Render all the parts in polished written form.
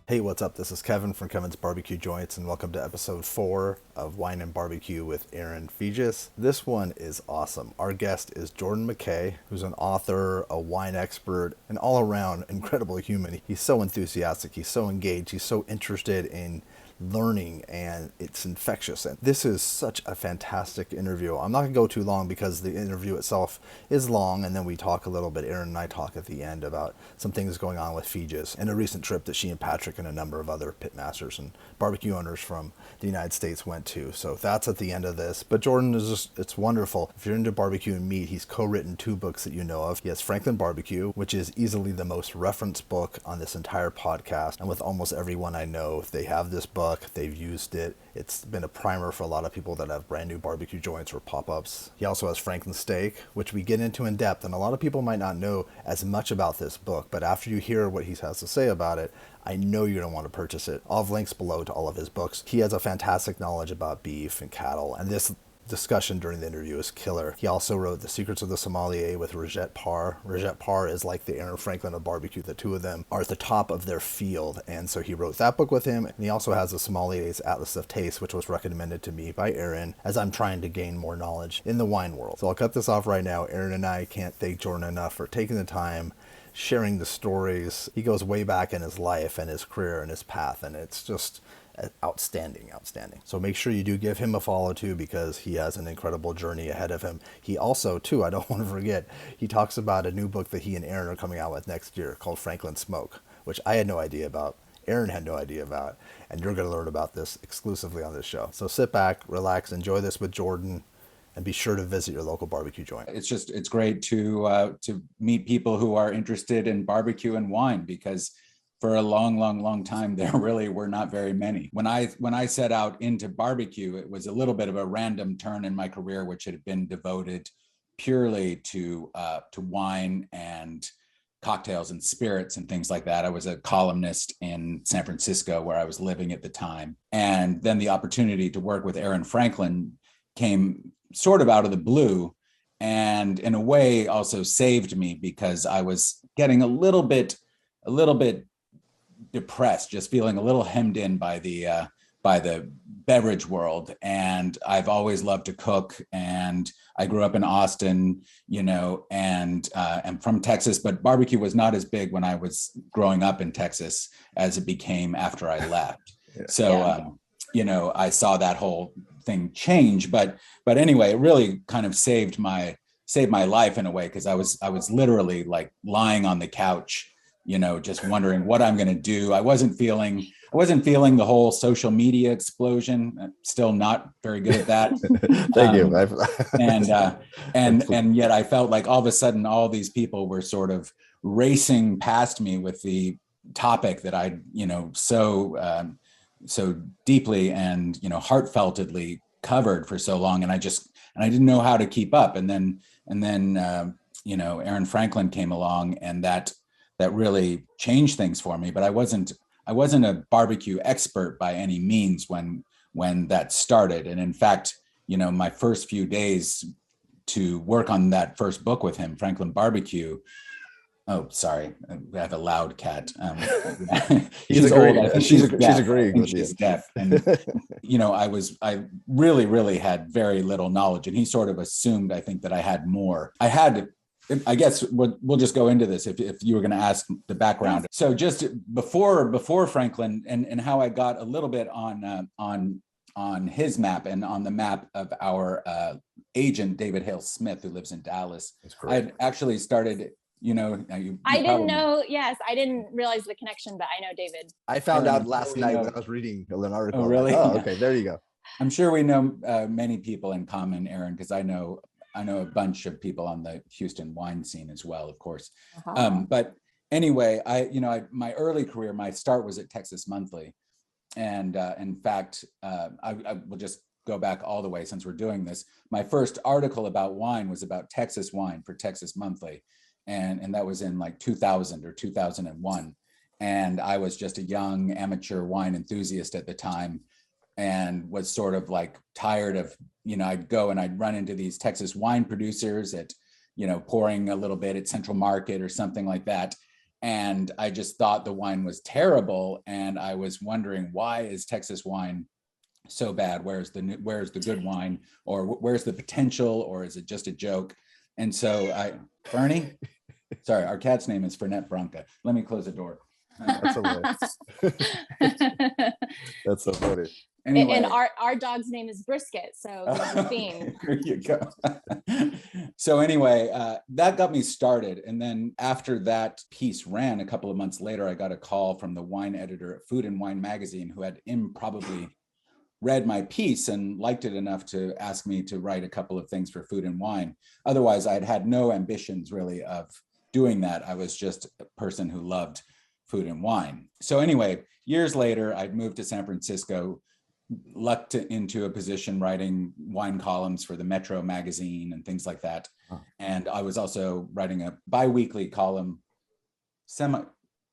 Hey, what's up? This is Kevin from Kevin's Barbecue Joints, and welcome to episode 4 of Wine and BBQ with Erin Feges. This one is awesome. Our guest is Jordan Mackay, who's an author, a wine expert, an all-around incredible human. He's so enthusiastic, he's so engaged, he's so interested in learning, and it's infectious. And this is such a fantastic interview. I'm not going to go too long because the interview itself is long, and then we talk a little bit. Erin and I talk at the end about some things going on with Feges and a recent trip that she and Patrick and a number of other pitmasters and barbecue owners from the United States went to. So that's at the end of this. But Jordan is just, it's wonderful. If you're into barbecue and meat, he's co-written 2 books that you know of. He has Franklin Barbecue, which is easily the most referenced book on this entire podcast. And with almost everyone I know, they have this book. They've used it. It's been a primer for a lot of people that have brand new barbecue joints or pop-ups. He also has Franklin Steak, which we get into in depth, and a lot of people might not know as much about this book, but after you hear what he has to say about it, I know you're going to want to purchase it. I'll have links below to all of his books. He has a fantastic knowledge about beef and cattle, and this discussion during the interview is killer. He also wrote The Secrets of the Sommelier with Rajat Parr. Rajat Parr is like the Erin Franklin of barbecue. The two of them are at the top of their field, and so he wrote that book with him. And he also has the Sommelier's Atlas of Taste, which was recommended to me by Erin as I'm trying to gain more knowledge in the wine world. So I'll cut this off right now. Erin and I can't thank Jordan enough for taking the time, sharing the stories. He goes way back in his life and his career and his path, and it's just outstanding. So make sure you do give him a follow too, because he has an incredible journey ahead of him. He also too, I don't want to forget, he talks about a new book that he and Erin are coming out with next year called Franklin Smoke, which I had no idea about. Erin had no idea about, and you're going to learn about this exclusively on this show. So sit back, relax, enjoy this with Jordan, and be sure to visit your local barbecue joint. It's great to meet people who are interested in barbecue and wine, because for a long time, there really were not very many. When I set out into barbecue, it was a little bit of a random turn in my career, which had been devoted purely to wine and cocktails and spirits and things like that. I was a columnist in San Francisco, where I was living at the time. And then the opportunity to work with Erin Franklin came sort of out of the blue, and in a way also saved me, because I was getting a little bit depressed, just feeling a little hemmed in by the beverage world. And I've always loved to cook, and I grew up in Austin, and I'm from Texas, but barbecue was not as big when I was growing up in Texas as it became after I left. I saw that whole thing change, but anyway, it really kind of saved my life in a way, because I was literally like lying on the couch, just wondering what I'm going to do. I wasn't feeling the whole social media explosion. I'm still not very good at that. Thank you. And yet I felt like all of a sudden all these people were sort of racing past me with the topic that I, so deeply and, heartfeltedly covered for so long. And I didn't know how to keep up. And then Erin Franklin came along, and that really changed things for me. But I wasn't a barbecue expert by any means when that started. And in fact, my first few days to work on that first book with him, Franklin Barbecue. Oh, sorry, I have a loud cat. She's old. I think she's agreeing. She's deaf. And I really had very little knowledge, and he sort of assumed, I think, that I had more. I guess we'll just go into this if you were going to ask the background. So just before Franklin, and how I got a little bit on his map and on the map of our agent, David Hale Smith, who lives in Dallas. I had actually started. I didn't know. Yes, I didn't realize the connection, but I know David. I found out last night when I was reading an article. Oh, really? Okay, there you go. I'm sure we know many people in common, Erin, because I know a bunch of people on the Houston wine scene as well, of course. But anyway, my early career, my start was at Texas Monthly, and in fact, I will just go back all the way since we're doing this. My first article about wine was about Texas wine for Texas Monthly. And that was in like 2000 or 2001. And I was just a young amateur wine enthusiast at the time, and was sort of like tired of, I'd go and I'd run into these Texas wine producers at, pouring a little bit at Central Market or something like that. And I just thought the wine was terrible. And I was wondering, why is Texas wine so bad? Where's the good wine? Or where's the potential? Or is it just a joke? And so Bernie, sorry, our cat's name is Fernet Branca. Let me close the door. That's hilarious. That's so funny. Anyway. And our dog's name is Brisket, so there's a theme. There you go. So anyway, that got me started. And then after that piece ran, a couple of months later, I got a call from the wine editor at Food and Wine magazine, who had improbably read my piece and liked it enough to ask me to write a couple of things for Food and Wine. Otherwise, I'd had no ambitions really of doing that. I was just a person who loved food and wine. So anyway, years later, I'd moved to San Francisco, lucked into a position writing wine columns for the Metro magazine and things like that. Huh. And I was also writing a bi-weekly column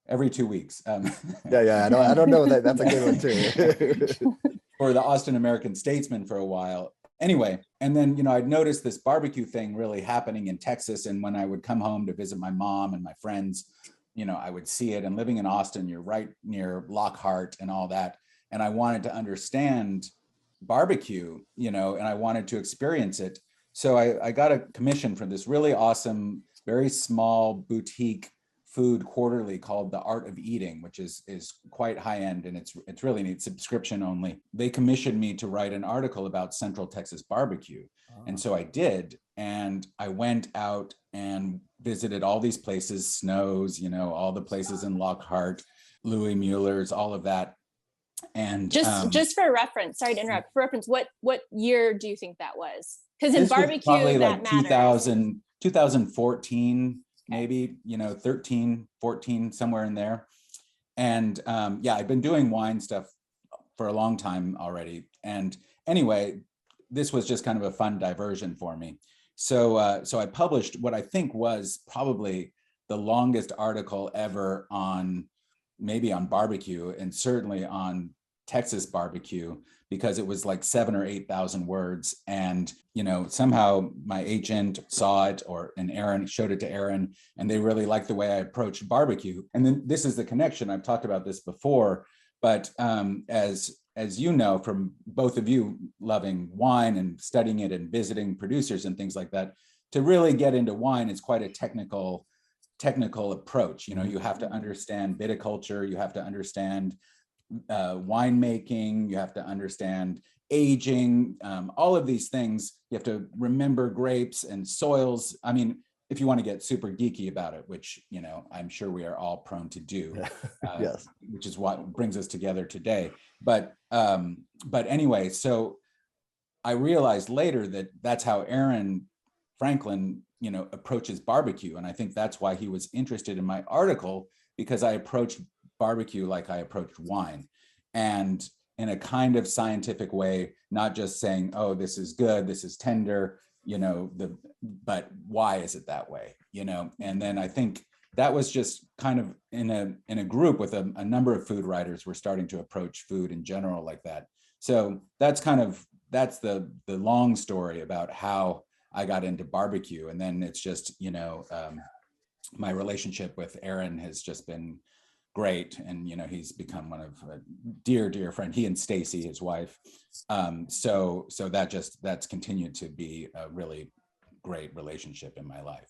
every 2 weeks. Yeah, I don't know that. That's a good one too. For the Austin American Statesman for a while. Anyway, and then, I'd noticed this barbecue thing really happening in Texas. And when I would come home to visit my mom and my friends, I would see it. And living in Austin, you're right near Lockhart and all that. And I wanted to understand barbecue, and I wanted to experience it. So I got a commission from this really awesome, very small boutique food quarterly called The Art of Eating, which is quite high end, and it's really neat, subscription only. They commissioned me to write an article about Central Texas barbecue. Oh. And so I did, and I went out and visited all these places, Snow's, all the places in Lockhart, Louis Mueller's, all of that. And just for reference, sorry to interrupt, for reference, what year do you think that was? Because in barbecue, probably that like matters. 2014, maybe, 13, 14, somewhere in there. And I've been doing wine stuff for a long time already. And anyway, this was just kind of a fun diversion for me. So I published what I think was probably the longest article ever on barbecue, and certainly on Texas barbecue, because it was like 7,000 or 8,000 words. And, somehow my agent saw it, and Erin showed it to Erin, and they really liked the way I approached barbecue. And then this is the connection. I've talked about this before, but as you know, from both of you loving wine and studying it and visiting producers and things like that, to really get into wine is quite a technical approach. You have to understand viticulture, you have to understand winemaking, you have to understand aging, all of these things. You have to remember grapes and soils. I mean, if you want to get super geeky about it, which, I'm sure we are all prone to do, yes, which is what brings us together today. But anyway, so I realized later that that's how Erin Franklin, approaches barbecue. And I think that's why he was interested in my article, because I approached barbecue like I approached wine, and in a kind of scientific way, not just saying, oh, this is good, this is tender, but why is it that way? And then I think that was just kind of in a group with a number of food writers. We're starting to approach food in general like that. So that's the long story about how I got into barbecue. And then it's just, my relationship with Erin has just been great. And, he's become one of a dear friend, he and Stacy, his wife. So that's continued to be a really great relationship in my life.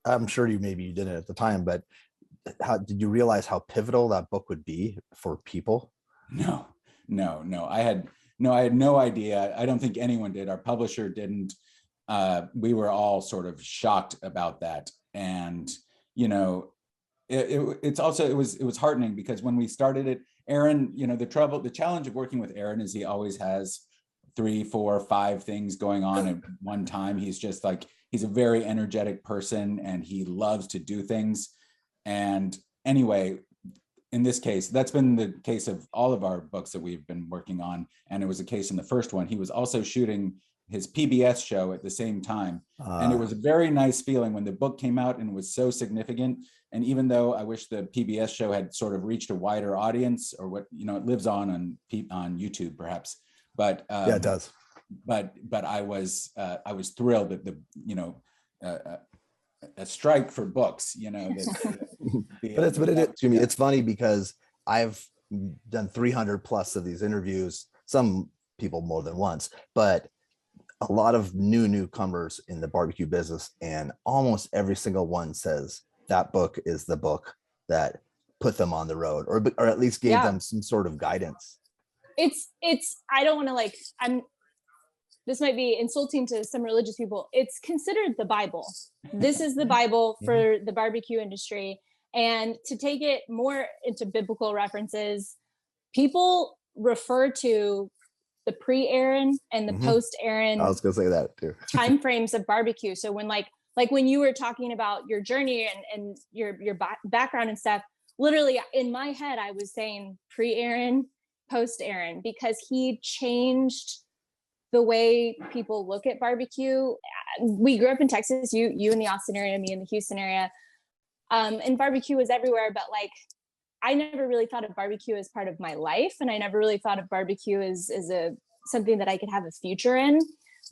I'm sure you didn't at the time, but how did you realize how pivotal that book would be for people? No, I had no idea. I don't think anyone did. Our publisher didn't. We were all sort of shocked about that. And, it was heartening, because when we started it, Erin, the challenge of working with Erin is he always has 3, 4, 5 things going on at one time. He's just like, he's a very energetic person, and he loves to do things. And anyway, in this case, that's been the case of all of our books that we've been working on. And it was a case in the first one. He was also shooting his PBS show at the same time. And it was a very nice feeling when the book came out and it was so significant. And even though I wish the PBS show had sort of reached a wider audience, or what, it lives on YouTube perhaps, but yeah, it does. But I was thrilled that a strike for books, that It's funny because I've done 300 plus of these interviews, some people more than once, but a lot of newcomers in the barbecue business, and almost every single one says that book is the book that put them on the road, or at least gave them some sort of guidance. It's I don't want to like, this might be insulting to some religious people. It's considered the Bible. This is the Bible for the barbecue industry. And to take it more into biblical references, people refer to the pre-Erin and the post-Erin. I was gonna say that too. Time frames of barbecue. So when like when you were talking about your journey and your background and stuff, literally in my head, I was saying pre-Erin, post-Erin, because he changed the way people look at barbecue. We grew up in Texas, you in the Austin area, me in the Houston area. And barbecue was everywhere, but like, I never really thought of barbecue as part of my life. And I never really thought of barbecue as something that I could have a future in.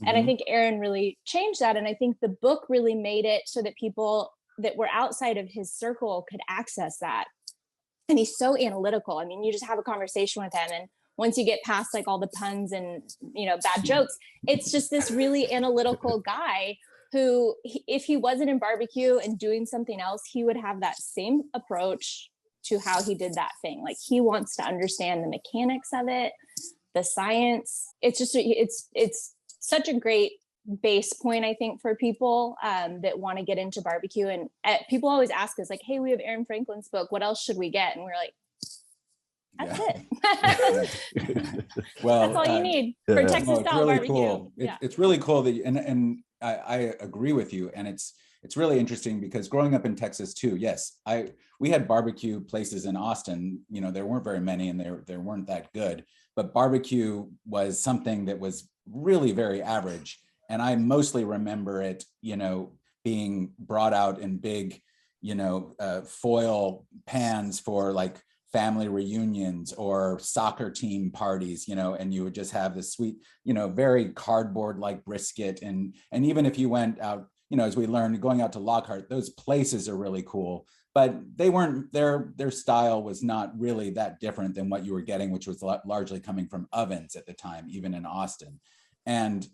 And I think Erin really changed that. And I think the book really made it so that people that were outside of his circle could access that. And he's so analytical. I mean, you just have a conversation with him, and once you get past like all the puns and, bad jokes, it's just this really analytical guy who, if he wasn't in barbecue and doing something else, he would have that same approach to how he did that thing. Like, he wants to understand the mechanics of it, the science. It's just, it's such a great base point, I think, for people that want to get into barbecue. And people always ask us like, hey, we have Erin Franklin's book, what else should we get? And we're like, that's it. Well, that's all you need for Texas style really barbecue. Cool. It's really cool that and I agree with you. And it's really interesting because growing up in Texas too, yes, we had barbecue places in Austin. There weren't very many, and there weren't that good. But barbecue was something that was really very average. And I mostly remember it, being brought out in big, foil pans for like family reunions or soccer team parties, and you would just have this sweet, very cardboard like brisket. And even if you went out, as we learned, going out to Lockhart, those places are really cool, but they weren't, their style was not really that different than what you were getting, which was largely coming from ovens at the time, even in Austin. And,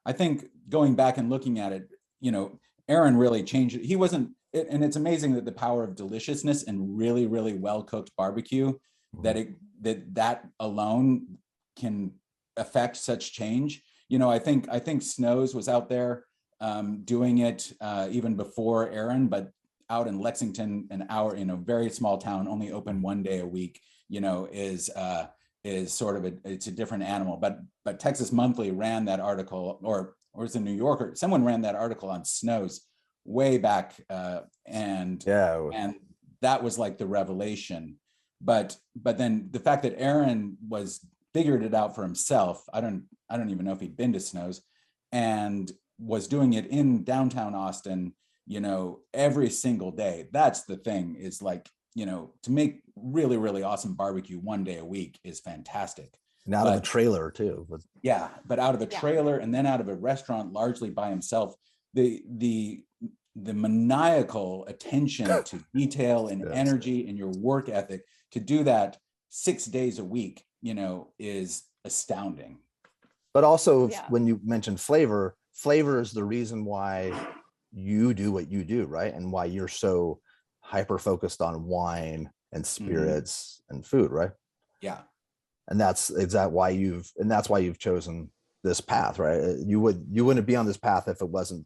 I think going back and looking at it, Erin really changed it. He wasn't, and it's amazing that the power of deliciousness and really, really well-cooked barbecue, that alone can affect such change. I think Snow's was out there doing it even before Erin, but out in Lexington, very small town, only open one day a week, is sort of it's a different animal. But Texas Monthly ran that article, or was the New Yorker, someone ran that article on Snow's way back, and that was like the revelation. But then the fact that Erin figured it out for himself. I don't even know if he'd been to Snow's, and was doing it in downtown Austin, every single day. That's the thing, is like, to make really, really awesome barbecue one day a week is fantastic. And out of a trailer too. But out of a trailer, and then out of a restaurant, largely by himself. The maniacal attention to detail and energy and your work ethic to do that 6 days a week, is astounding. But also, when you mentioned flavor is the reason why you do what you do, right? And why you're so hyper focused on wine and spirits and food, right? Yeah. And that's why you've chosen this path, right? You wouldn't be on this path if it wasn't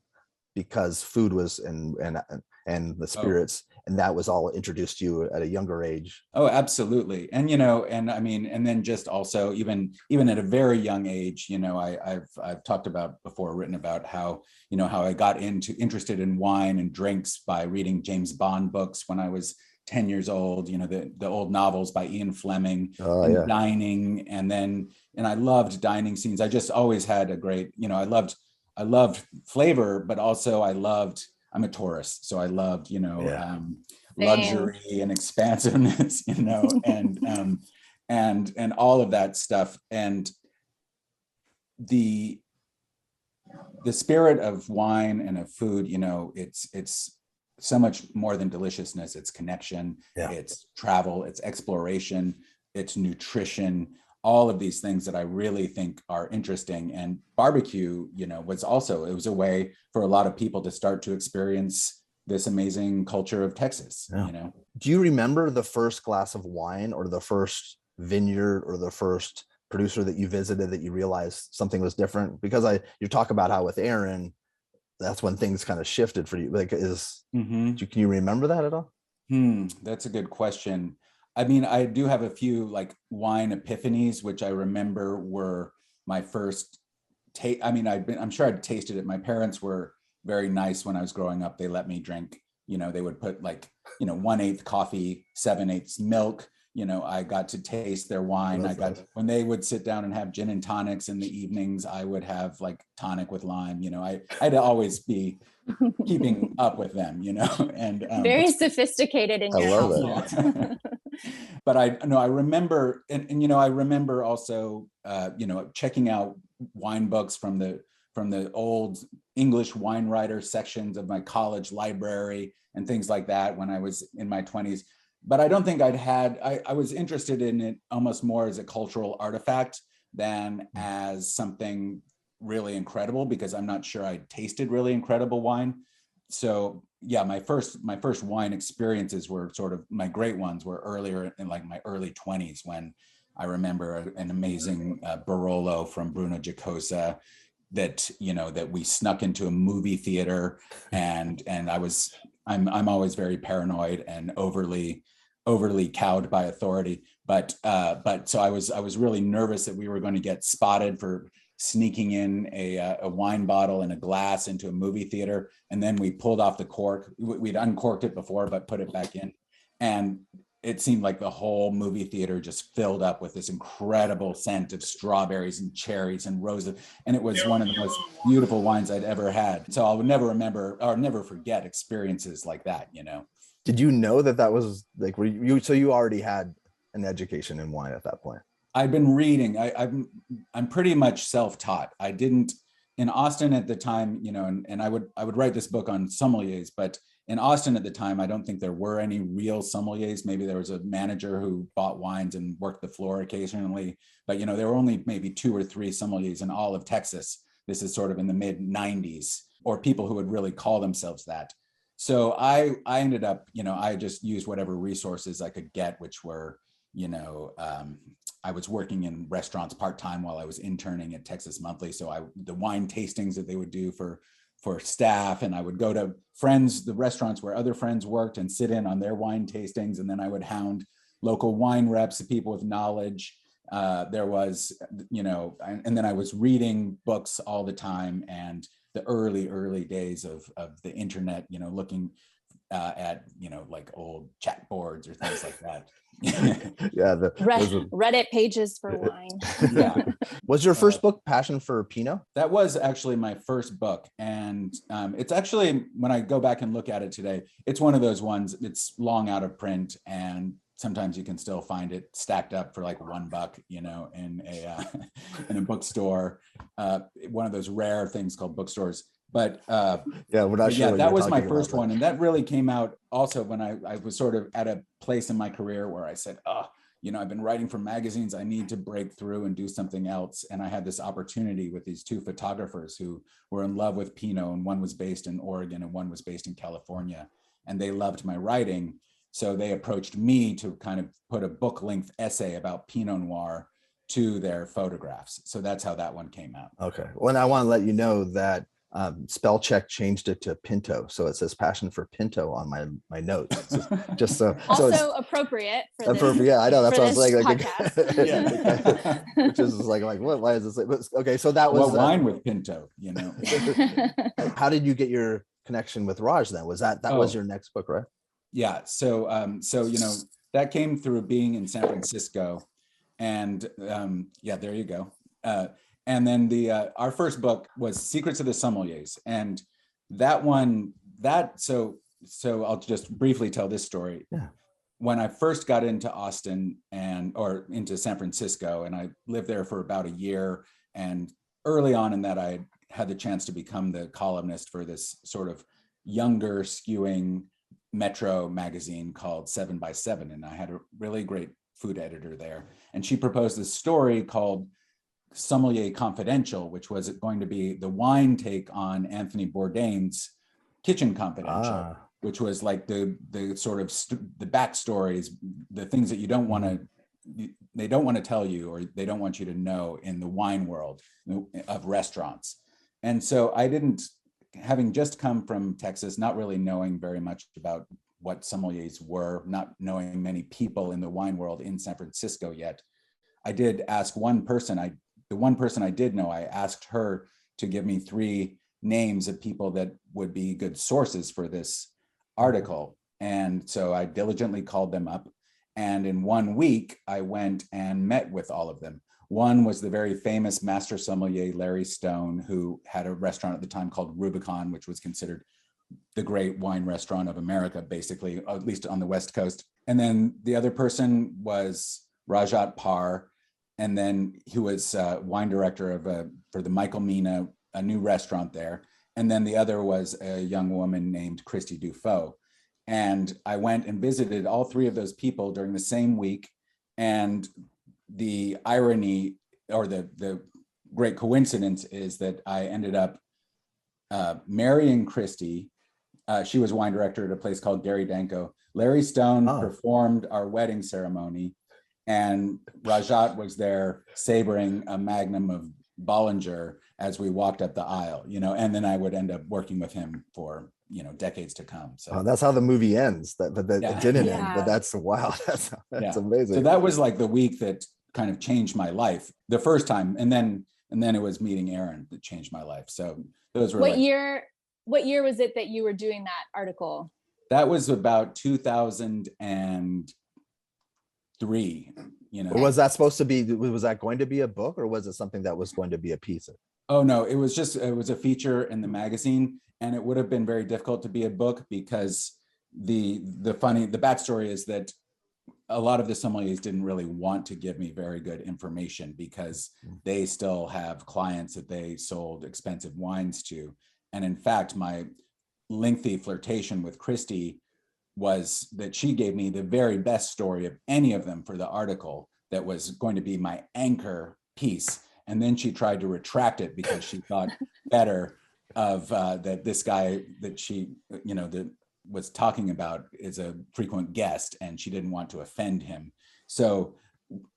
because food was and the spirits, and that was all introduced to you at a younger age. Oh, absolutely. And and then just also even at a very young age, I've talked about before, written about how I got interested in wine and drinks by reading James Bond books when I was 10 years old, the old novels by Ian Fleming, dining. And I loved dining scenes. I just always had a great, I loved flavor, but also I'm a tourist. So I loved, luxury and expansiveness, and all of that stuff. And the spirit of wine and of food, it's so much more than deliciousness. It's connection, Yeah. it's travel, it's exploration, it's nutrition, all of these things that I really think are interesting. And barbecue, you know, was also, it was a way for a lot of people to start to experience this amazing culture of Texas, Yeah. you know. Do you remember the first glass of wine or the first vineyard or the first producer that you visited that you realized something was different? Because you talk about how with Erin, that's when things kind of shifted for you. Like, can you remember that at all? That's a good question. I mean, I do have a few like wine epiphanies, which I remember were my first taste. I mean, I'm sure I'd tasted it. My parents were very nice when I was growing up. They let me drink, you know, they would put like, you know, 1/8 coffee, 7/8 milk. You know, I got to taste their wine. When they would sit down and have gin and tonics in the evenings, I would have like tonic with lime. You know, I'd always be keeping up with them, you know, and very sophisticated in your household. Yeah. But I remember, and you know, I remember also, you know, checking out wine books from the old English wine writer sections of my college library and things like that when I was in my 20s. But I don't think I was interested in it almost more as a cultural artifact than as something really incredible, because I'm not sure I tasted really incredible wine. So yeah, my first wine experiences were sort of, my great ones were earlier in like my early 20s, when I remember an amazing Barolo from Bruno Giacosa that, you know, that we snuck into a movie theater, and I'm always very paranoid and overly cowed by authority, but so I was really nervous that we were going to get spotted for sneaking in a wine bottle and a glass into a movie theater. And then we pulled off the cork. We'd uncorked it before, but put it back in. And it seemed like the whole movie theater just filled up with this incredible scent of strawberries and cherries and roses. And it was one of the most beautiful wines I'd ever had. So I'll never forget experiences like that, you know. Did you know that was like, so you already had an education in wine at that point? I've been reading. I'm pretty much self-taught. I didn't in Austin at the time, you know, and I would write this book on sommeliers, but in Austin at the time, I don't think there were any real sommeliers. Maybe there was a manager who bought wines and worked the floor occasionally, but you know, there were only maybe 2 or 3 sommeliers in all of Texas. This is sort of in the mid 90s, or people who would really call themselves that. So I ended up, you know, I just used whatever resources I could get, which were, you know, I was working in restaurants part-time while I was interning at Texas Monthly. So the wine tastings that they would do for staff, and I would go to the restaurants where other friends worked and sit in on their wine tastings. And then I would hound local wine reps, people with knowledge. There was, you know, and then I was reading books all the time, and the early days of the internet, you know, looking at, you know, like old chat boards or things like that. Yeah, Reddit pages for wine. Yeah. Was your first book Passion for Pinot? That was actually my first book, and it's actually, when I go back and look at it today, it's one of those ones. It's long out of print, and sometimes you can still find it stacked up for like $1, you know, in a bookstore. One of those rare things called bookstores. But yeah, we're not sure. Yeah, that was my first one, and that really came out also when I was sort of at a place in my career where I said, oh, you know, I've been writing for magazines. I need to break through and do something else. And I had this opportunity with these 2 photographers who were in love with Pinot, and one was based in Oregon and one was based in California, and they loved my writing. So they approached me to kind of put a book-length essay about Pinot Noir to their photographs. So that's how that one came out. Okay. Well, and I want to let you know that spell check changed it to Pinto, so it says Passion for Pinto on my notes. Just so also so appropriate for this, appropriate. Yeah, I know, that's what I was like yeah. Which is like what? Why is this? But, okay, so that was wine with Pinto, you know. How did you get your connection with Raj then? Was that was your next book, right? Yeah. So you know, that came through being in San Francisco, and yeah, there you go. And then our first book was Secrets of the Sommeliers, and that one, so I'll just briefly tell this story. Yeah. When I first got into Austin or into San Francisco, and I lived there for about a year, and early on in that, I had the chance to become the columnist for this sort of younger skewing Metro magazine called 7 by 7. And I had a really great food editor there. And she proposed this story called Sommelier Confidential, which was going to be the wine take on Anthony Bourdain's Kitchen Confidential, which was like the sort of the backstories, the things that you don't want to, they don't want to tell you, or they don't want you to know in the wine world of restaurants. And so I didn't, having just come from Texas, not really knowing very much about what sommeliers were, not knowing many people in the wine world in San Francisco yet, I did ask one person, the one person I did know, I asked her to give me 3 names of people that would be good sources for this article. And so I diligently called them up. And in 1 week, I went and met with all of them. One was the very famous master sommelier, Larry Stone, who had a restaurant at the time called Rubicon, which was considered the great wine restaurant of America, basically, at least on the West Coast. And then the other person was Rajat Par, and then he was wine director for the Michael Mina, a new restaurant there. And then the other was a young woman named Christy Dufault. And I went and visited all 3 of those people during the same week. And the irony, or the great coincidence, is that I ended up marrying Christy. She was wine director at a place called Gary Danko. Larry Stone performed our wedding ceremony, and Rajat was there savoring a magnum of Bollinger as we walked up the aisle, and then I would end up working with him for, decades to come. So that's how the movie ends. It didn't end, but that's wow. That's amazing. So that was like the week that kind of changed my life the first time, and then it was meeting Erin that changed my life. So those were what year was it that you were doing that article? That was about 2003. Was that supposed to be, was that going to be a book, or was it something that was going to be a piece? Oh no, it was a feature in the magazine, and it would have been very difficult to be a book because the backstory is that a lot of the sommeliers didn't really want to give me very good information because they still have clients that they sold expensive wines to. And in fact, my lengthy flirtation with Christy was that she gave me the very best story of any of them for the article that was going to be my anchor piece. And then she tried to retract it because she thought better of that this guy that she, that was talking about is a frequent guest, and she didn't want to offend him. So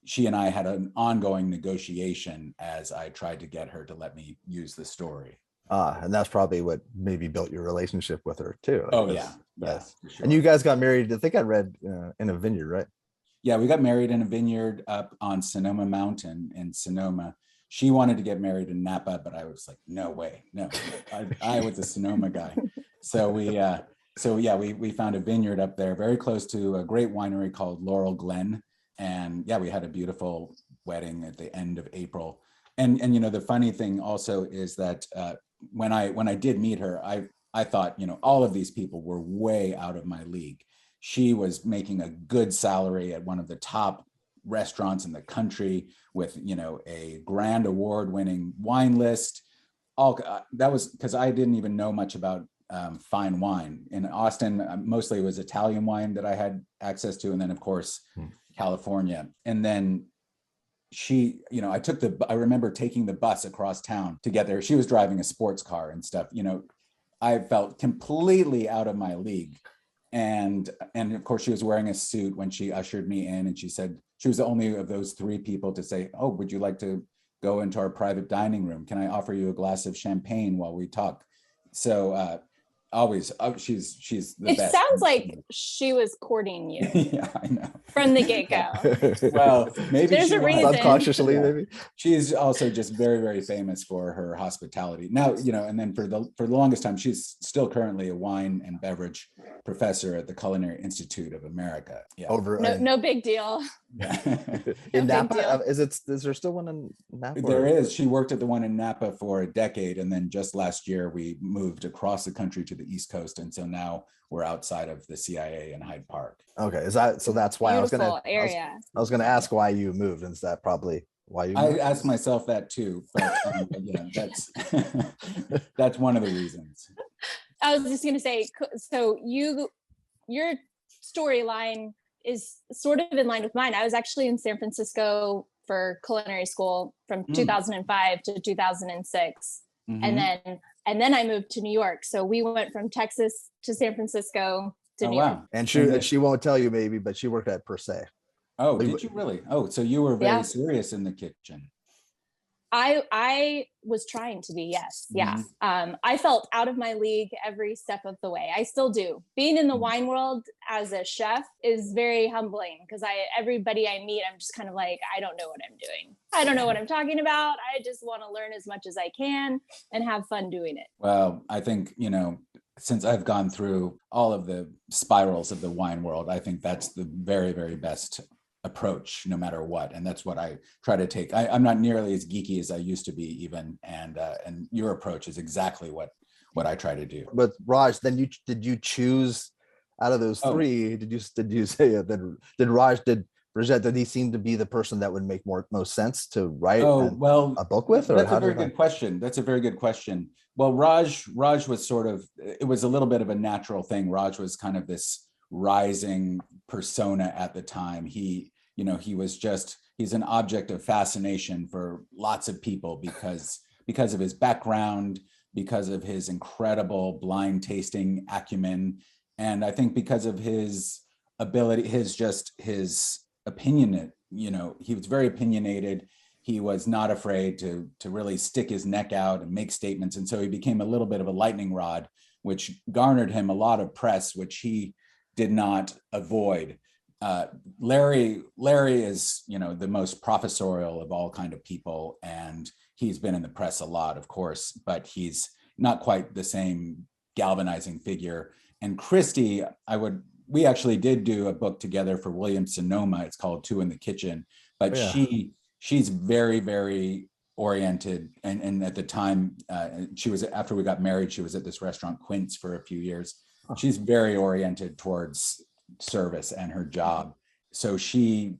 she and I had an ongoing negotiation as I tried to get her to let me use the story. And that's probably what maybe built your relationship with her too. Yes. Sure. And you guys got married, I think I read, in a vineyard, right? Yeah, we got married in a vineyard up on Sonoma Mountain in Sonoma. She wanted to get married in Napa, but I was like, no way, no. I was a Sonoma guy. So we found a vineyard up there very close to a great winery called Laurel Glen. And we had a beautiful wedding at the end of April. And the funny thing also is that when I did meet her, I thought, all of these people were way out of my league. She was making a good salary at one of the top restaurants in the country with, a grand award-winning wine list. That was because I didn't even know much about fine wine. In Austin, mostly it was Italian wine that I had access to, and then of course California. And then she, I remember taking the bus across town to get there. She was driving a sports car and stuff. I felt completely out of my league. And of course she was wearing a suit when she ushered me in, and she said she was the only of those 3 people to say, "Oh, would you like to go into our private dining room? Can I offer you a glass of champagne while we talk?" So always, she's the best. It sounds like she was courting you. Yeah, I know. From the get-go. Well, maybe there's a reason. Subconsciously, maybe. She's also just very, very famous for her hospitality. Now, and then for the longest time, she's still currently a wine and beverage professor at the Culinary Institute of America. Yeah. No big deal. In Napa, is there still one in Napa? There is. She worked at the one in Napa for a decade, and then just last year we moved across the country to the East Coast, and so now we're outside of the CIA in Hyde Park. Okay, that's why Beautiful area. I was gonna ask why you moved, and is that probably why you moved? I asked myself that too, but that's that's one of the reasons. I was just going to say, so your storyline is sort of in line with mine. I was actually in San Francisco for culinary school from 2005 to 2006. And then I moved to New York. So we went from Texas to San Francisco to New York. And she won't tell you maybe, but she worked at Per Se. Oh, did you really? Oh, so you were very serious in the kitchen. I was trying to be, yes. Yeah. I felt out of my league every step of the way. I still do. Being in the wine world as a chef is very humbling because everybody I meet, I'm just kind of like, I don't know what I'm doing. I don't know what I'm talking about. I just want to learn as much as I can and have fun doing it. Well, I think, since I've gone through all of the spirals of the wine world, I think that's the very, very best approach no matter what, and that's what I try to take. I'm not nearly as geeky as I used to be even, and your approach is exactly what I try to do. But Raj, then did you choose out of those three? Did you say that Rajat, did he seem to be the person that would make most sense to write a book with? Or that's a very good question. That's a very good question. Well, Raj was sort of, it was a little bit of a natural thing. Raj was kind of this rising persona at the time. He's an object of fascination for lots of people because of his background, because of his incredible blind tasting acumen, and I think because of his ability, his opinion. He was very opinionated. He was not afraid to really stick his neck out and make statements, and so he became a little bit of a lightning rod, which garnered him a lot of press, which he did not avoid. Larry is, the most professorial of all kind of people, and he's been in the press a lot, of course, but he's not quite the same galvanizing figure. And Christy, we actually did do a book together for Williams-Sonoma. It's called Two in the Kitchen, but she's very, very oriented. And at the time, after we got married, she was at this restaurant Quince for a few years. She's very oriented towards service and her job. So she's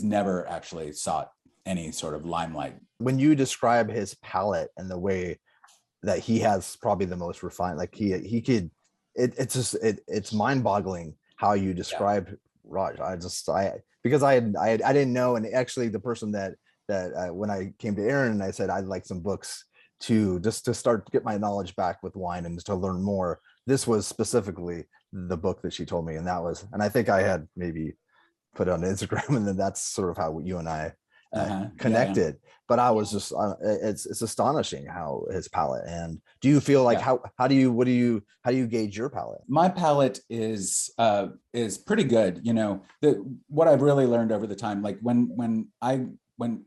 never actually sought any sort of limelight. When you describe his palate and the way that he has probably the most refined, like he could, it's mind-boggling how you described Raj. Because I didn't know, and actually the person that when I came to Erin and I said I'd like some books to start to get my knowledge back with wine and to learn more, this was specifically the book that she told me, and I think I had maybe put it on Instagram, and then that's sort of how you and I connected. But I was just it's astonishing how his palate. And do you feel like how do you gauge your palate? My palate is pretty good. What I've really learned over the time, like when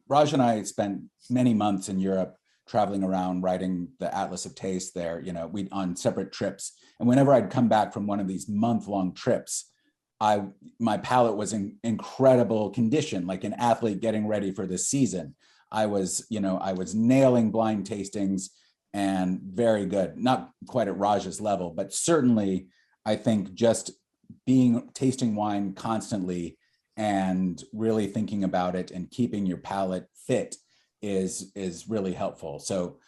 Raj and I spent many months in Europe traveling around writing the Atlas of Taste there, we on separate trips. And whenever I'd come back from one of these month-long trips, my palate was in incredible condition, like an athlete getting ready for the season. I was nailing blind tastings and very good, not quite at Raj's level, but certainly I think just tasting wine constantly and really thinking about it and keeping your palate fit is really helpful. So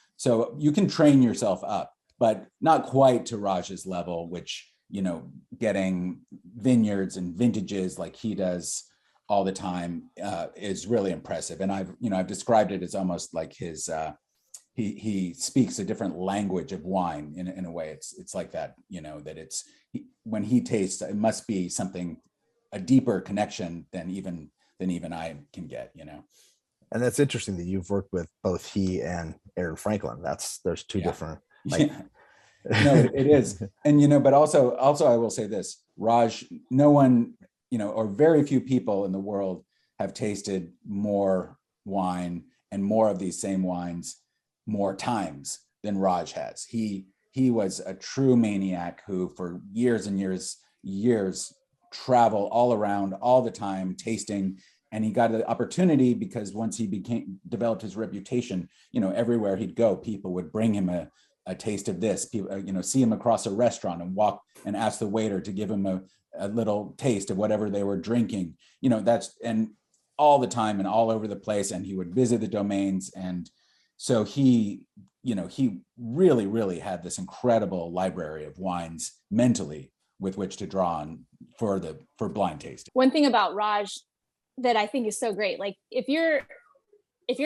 you can train yourself up, but not quite to Raj's level, which, getting vineyards and vintages like he does all the time is really impressive. And I've described it as almost like his he speaks a different language of wine in a way. It's like that, that when he tastes, it must be a deeper connection than even I can get, And that's interesting that you've worked with both he and Erin Franklin. There's two different. No, it is. And, but also I will say this, Raj, no one, or very few people in the world have tasted more wine and more of these same wines more times than Raj has. He was a true maniac who for years and years traveled all around all the time tasting. And he got the opportunity because once he developed his reputation, everywhere he'd go, people would bring him a taste of this. People, see him across a restaurant and walk and ask the waiter to give him a little taste of whatever they were drinking. And all the time and all over the place. And he would visit the domains, and So he, he really, really had this incredible library of wines mentally with which to draw on for blind tasting. One thing about Raj that I think is so great, like if you're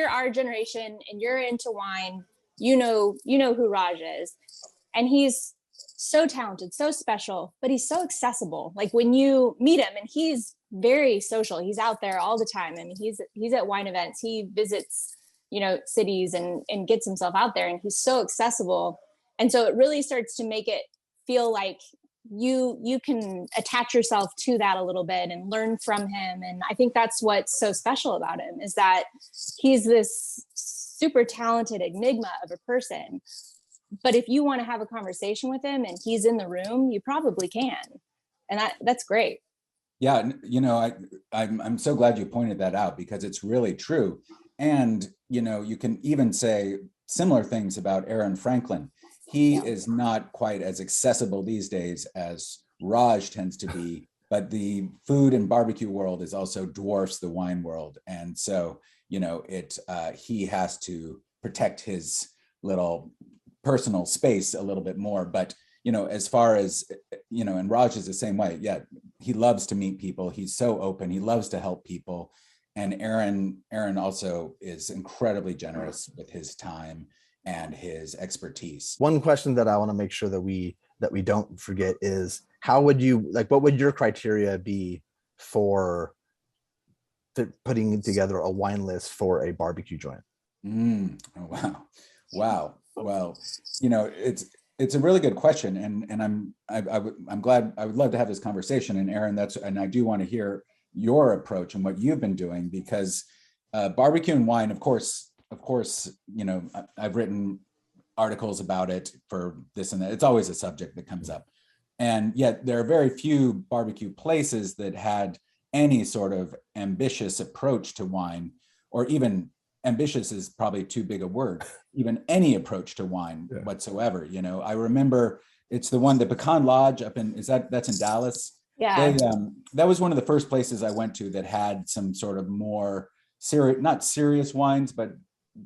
our generation and you're into wine, you know who Raj is. And he's so talented, so special, but he's so accessible. Like when you meet him, and he's very social, he's out there all the time. I mean, he's at wine events, he visits, cities and gets himself out there, and he's so accessible. And so it really starts to make it feel like you can attach yourself to that a little bit and learn from him. And I think that's what's so special about him, is that he's this super talented enigma of a person. But if you want to have a conversation with him and he's in the room, you probably can. And that's great. Yeah, I'm so glad you pointed that out, because it's really true. And, you can even say similar things about Erin Franklin. He is not quite as accessible these days as Raj tends to be, but the food and barbecue world is also dwarfs the wine world. And so, he has to protect his little personal space a little bit more. But, as far as, and Raj is the same way. Yeah, he loves to meet people. He's so open. He loves to help people. And Erin also is incredibly generous with his time and his expertise. One question that I want to make sure that we don't forget is, what would your criteria be for putting together a wine list for a barbecue joint? Oh, wow. Well, it's a really good question, and I'm glad. I would love to have this conversation. And Erin, and I do want to hear your approach and what you've been doing, because barbecue and wine, of course, I've written articles about it for this and that. It's always a subject that comes up, and yet there are very few barbecue places that had any sort of ambitious approach to wine, or even ambitious is probably too big a word, even any approach to wine whatsoever. I remember it's the Pecan Lodge that's in Dallas. Yeah. That was one of the first places I went to that had some sort of more serious, not serious wines, but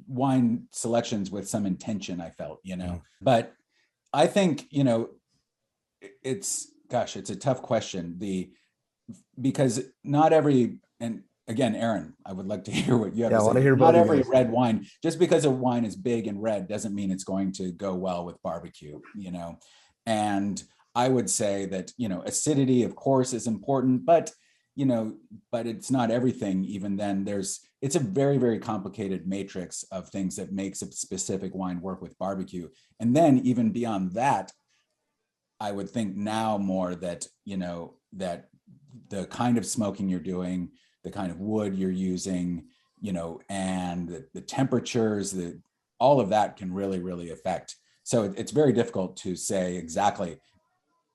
wine selections with some intention, I felt, But I think, it's a tough question. Because not every, and again, Erin, I would like to hear what you have to say. I want to hear not every red wine, just because a wine is big and red doesn't mean it's going to go well with barbecue, And I would say that, acidity, of course, is important, but it's not everything. Even then, it's a very, very complicated matrix of things that makes a specific wine work with barbecue. And then even beyond that, I would think now more that, that the kind of smoking you're doing, the kind of wood you're using, and the temperatures, all of that can really, really affect. So it's very difficult to say exactly.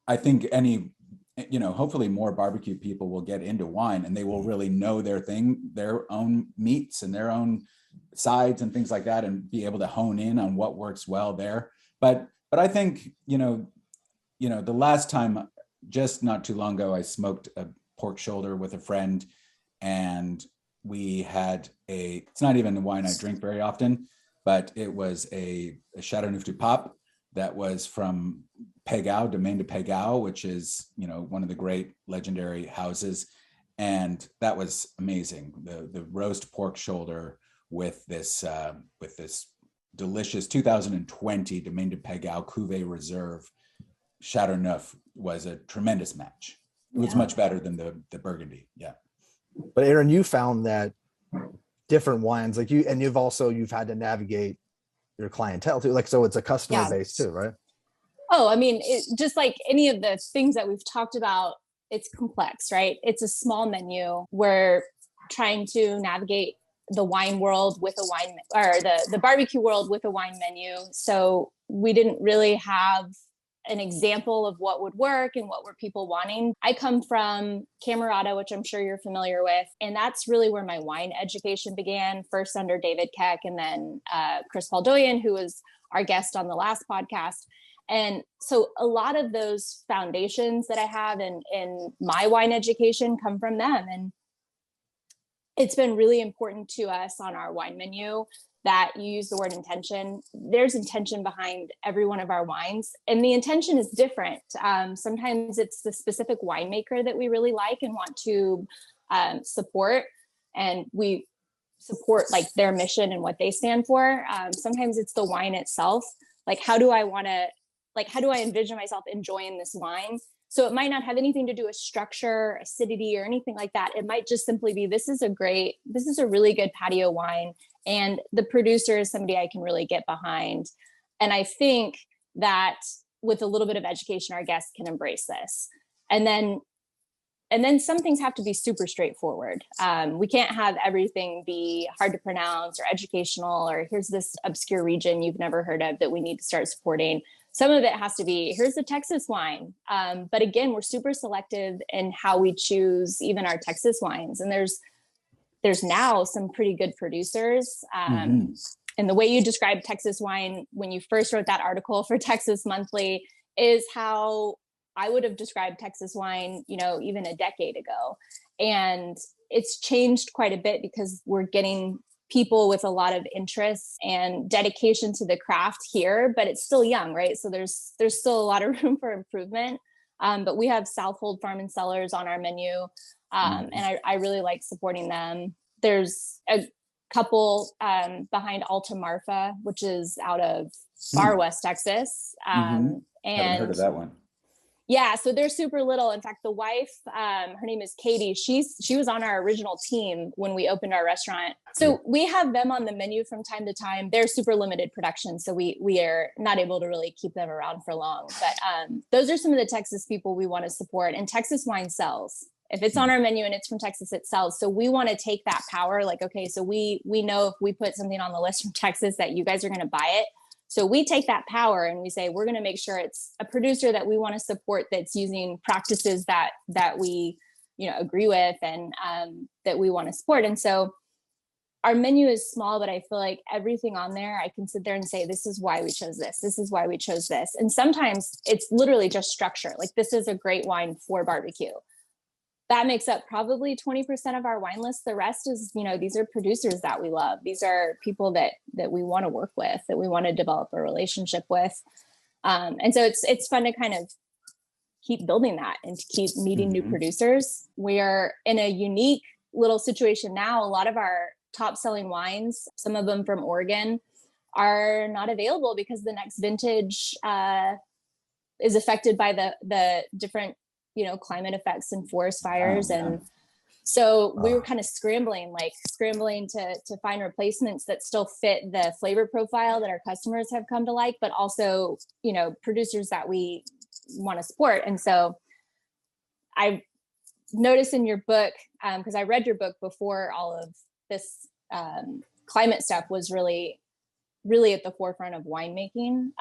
I think hopefully more barbecue people will get into wine, and they will really know their own meats and their own sides and things like that, and be able to hone in on what works well there. But I think, the last time, just not too long ago, I smoked a pork shoulder with a friend, and we had it's not even the wine I drink very often, but it was a Chateauneuf du Pape that was from Pégao, Domaine de Pégao, which is, one of the great legendary houses. And that was amazing. The roast pork shoulder with this delicious 2020 Domaine de Pégao Cuvée Reserve Chateauneuf was a tremendous match. It was much better than the Burgundy. Yeah. But Erin, you found that different wines, like you've had to navigate your clientele too. So it's a customer base too, right? Oh, I mean, just like any of the things that we've talked about, it's complex, right? It's a small menu. We're trying to navigate the wine world with a wine, or the barbecue world with a wine menu. So we didn't really have an example of what would work and what were people wanting. I come from Camerata, which I'm sure you're familiar with. And that's really where my wine education began, first under David Keck, and then Chris Baldoyan, who was our guest on the last podcast. And so a lot of those foundations that I have in my wine education come from them. And it's been really important to us on our wine menu that you use the word intention. There's intention behind every one of our wines, and the intention is different. Sometimes it's the specific winemaker that we really like and want to support, and we support like their mission and what they stand for. Sometimes it's the wine itself. Like, how do I envision myself enjoying this wine? So it might not have anything to do with structure, acidity, or anything like that. It might just simply be, this is a really good patio wine, and the producer is somebody I can really get behind. And I think that with a little bit of education, our guests can embrace this. And then some things have to be super straightforward. We can't have everything be hard to pronounce or educational, or here's this obscure region you've never heard of that we need to start supporting. Some of it has to be, here's the Texas wine. But again, we're super selective in how we choose even our Texas wines. And there's now some pretty good producers. And the way you described Texas wine when you first wrote that article for Texas Monthly is how I would have described Texas wine, even a decade ago. And it's changed quite a bit because we're getting people with a lot of interest and dedication to the craft here, but it's still young, right? So there's still a lot of room for improvement. But we have Southold Farm and Cellars on our menu. And I really like supporting them. There's a couple behind Alta Marfa, which is out of far West Texas. Haven't heard of that one. Yeah, so they're super little. In fact, the wife, her name is Katie. She was on our original team when we opened our restaurant. So we have them on the menu from time to time. They're super limited production, so we are not able to really keep them around for long. But those are some of the Texas people we want to support. And Texas wine sells. If it's on our menu and it's from Texas, it sells. So we want to take that power. Like, okay, so we know if we put something on the list from Texas that you guys are going to buy it. So we take that power and we say, we're going to make sure it's a producer that we want to support, that's using practices that we, agree with and that we want to support. And so our menu is small, but I feel like everything on there, I can sit there and say, this is why we chose this. This is why we chose this. And sometimes it's literally just structure. Like, this is a great wine for barbecue. That makes up probably 20% of our wine list. The rest is, these are producers that we love. These are people that we want to work with, that we want to develop a relationship with. And so it's fun to kind of keep building that and to keep meeting new producers. We are in a unique little situation now. A lot of our top selling wines, some of them from Oregon, are not available because the next vintage is affected by the different climate effects and forest fires. And so we were kind of scrambling to find replacements that still fit the flavor profile that our customers have come to like, but also, producers that we want to support. And so I noticed in your book, because I read your book before all of this climate stuff was really at the forefront of winemaking.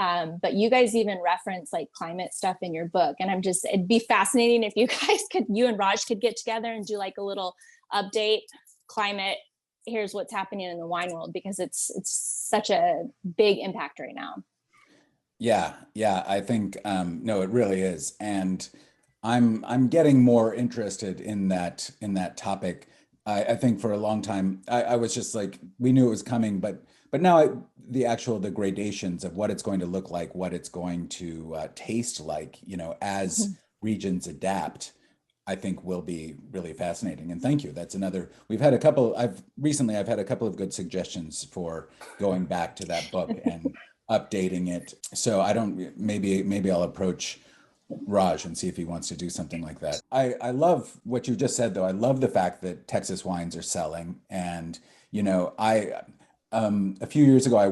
But you guys even reference like climate stuff in your book. And it'd be fascinating if you and Raj could get together and do like a little update climate. Here's what's happening in the wine world, because it's such a big impact right now. Yeah. I think, no, it really is. And I'm getting more interested in that topic. I think for a long time, I was just like, we knew it was coming, but now the gradations of what it's going to look like, what it's going to taste like, as regions adapt, I think will be really fascinating. And thank you. That's another, I've had a couple of good suggestions for going back to that book and updating it. So maybe I'll approach Raj and see if he wants to do something like that. I love what you just said, though. I love the fact that Texas wines are selling. And, a few years ago, I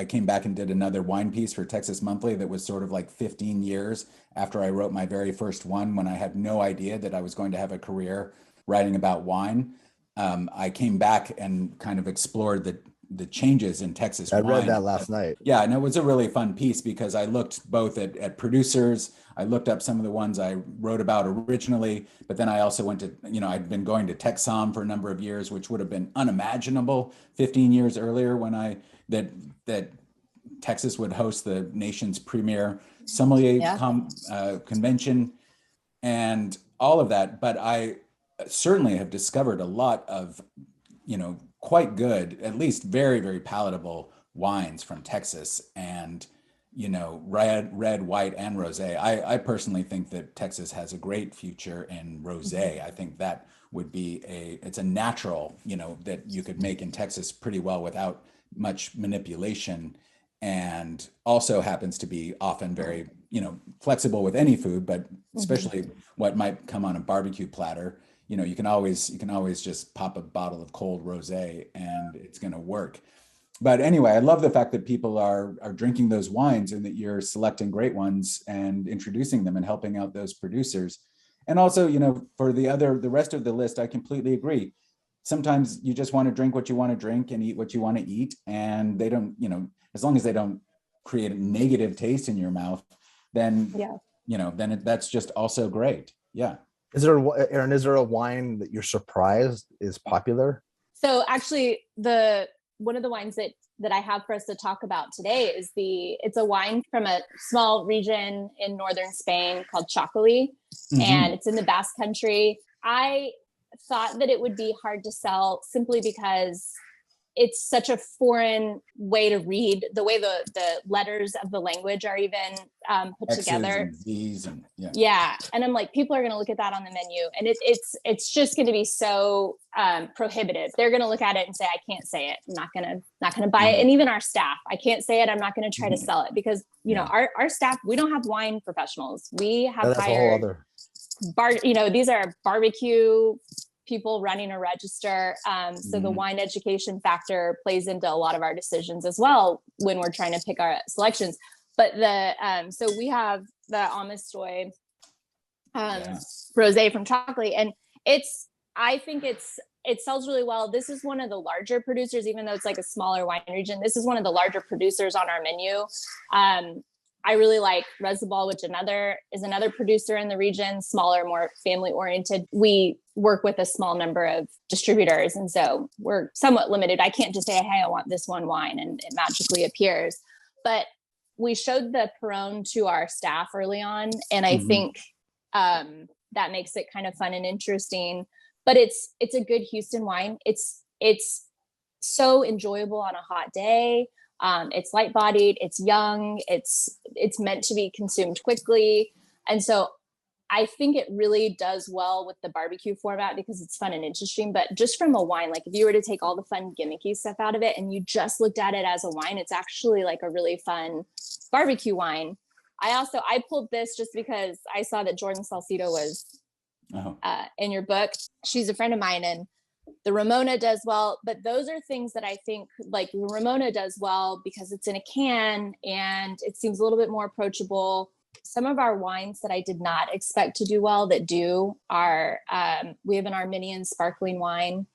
came back and did another wine piece for Texas Monthly that was sort of like 15 years after I wrote my very first one, when I had no idea that I was going to have a career writing about wine. I came back and kind of explored the changes in Texas wine. I read that last night. Yeah, and it was a really fun piece because I looked both at producers. I looked up some of the ones I wrote about originally, but then I also went to, I'd been going to TexSom for a number of years, which would have been unimaginable 15 years earlier when that Texas would host the nation's premier sommelier convention and all of that. But I certainly have discovered a lot of, quite good, at least very, very palatable wines from Texas. And, you know, red, white, and rosé. I personally think that Texas has a great future in rosé. I think that would be it's a natural, you know, that you could make in Texas pretty well without much manipulation, and also happens to be often very, you know, flexible with any food, but especially what might come on a barbecue platter. You know, you can always just pop a bottle of cold rosé and it's going to work. But anyway, I love the fact that people are drinking those wines, and that you're selecting great ones and introducing them and helping out those producers. And also, you know, for the rest of the list, I completely agree. Sometimes you just want to drink what you want to drink and eat what you want to eat, and they don't, you know, as long as they don't create a negative taste in your mouth, then, you know, then that's just also great. Yeah. Erin, is there a wine that you're surprised is popular? So actually, one of the wines that I have for us to talk about today is it's a wine from a small region in northern Spain called Chocolate, and it's in the Basque Country. I thought that it would be hard to sell simply because it's such a foreign way to read, the way the letters of the language are even put X's together. And Z's and And I'm like, people are going to look at that on the menu, and it's just going to be so prohibitive. They're going to look at it and say, I can't say it. I'm not going to buy it. And even our staff, I can't say it. I'm not going to try to sell it because, you know, our staff, we don't have wine professionals. We have hired these are barbecue people running a register. So the wine education factor plays into a lot of our decisions as well when we're trying to pick our selections. But so we have the Amistoy rosé from Chocolate, and I think it sells really well. This is one of the larger producers, even though it's like a smaller wine region. This is one of the larger producers on our menu. I really like Resabal, which is another producer in the region, smaller, more family oriented. We work with a small number of distributors, and so we're somewhat limited. I can't just say, hey, I want this one wine and it magically appears. But we showed the Perón to our staff early on, and I think that makes it kind of fun and interesting. But it's a good Houston wine. It's so enjoyable on a hot day. It's light bodied, it's young, it's meant to be consumed quickly. And so I think it really does well with the barbecue format because it's fun and interesting. But just from a wine, like if you were to take all the fun gimmicky stuff out of it and you just looked at it as a wine, it's actually like a really fun barbecue wine. I pulled this just because I saw that Jordan Salcido was in your book. She's a friend of mine, and the Ramona does well, but those are things that I think like the Ramona does well because it's in a can and it seems a little bit more approachable. Some of our wines that I did not expect to do well that do are, we have an Armenian sparkling wine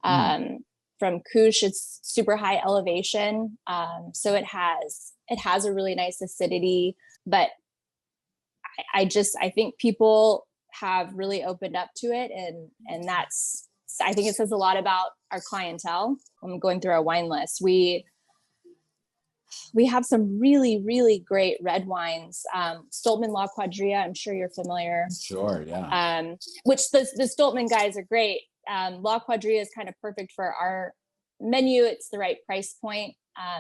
from Kush. It's super high elevation. So it has a really nice acidity, but I think people have really opened up to it. And I think it says a lot about our clientele. I'm going through our wine list. We have some really, really great red wines. Stoltman La Quadrilla, I'm sure you're familiar. Sure, yeah. Which the Stoltman guys are great. La Quadrilla is kind of perfect for our menu. It's the right price point.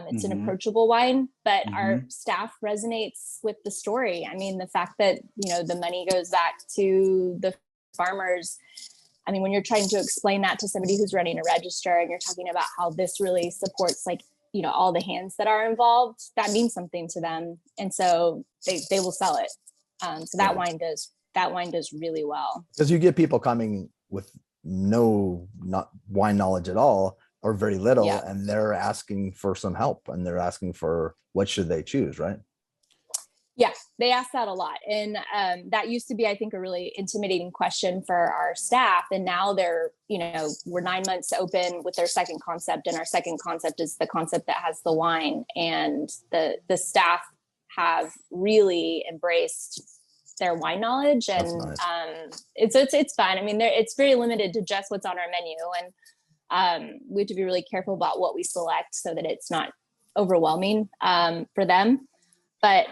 It's an approachable wine, but our staff resonates with the story. I mean, the fact that, you know, the money goes back to the farmers. I mean, when you're trying to explain that to somebody who's running a register and you're talking about how this really supports, like, you know, all the hands that are involved, that means something to them. And so they will sell it. So that wine does really well. Because you get people coming with not wine knowledge at all or very little, and they're asking for some help and they're asking for what should they choose, right? Yeah, they ask that a lot. And that used to be, I think, a really intimidating question for our staff. And now we're 9 months open with their second concept. And our second concept is the concept that has the wine. And the staff have really embraced their wine knowledge. And nice. It's fun. I mean, it's very limited to just what's on our menu. And we have to be really careful about what we select so that it's not overwhelming for them. But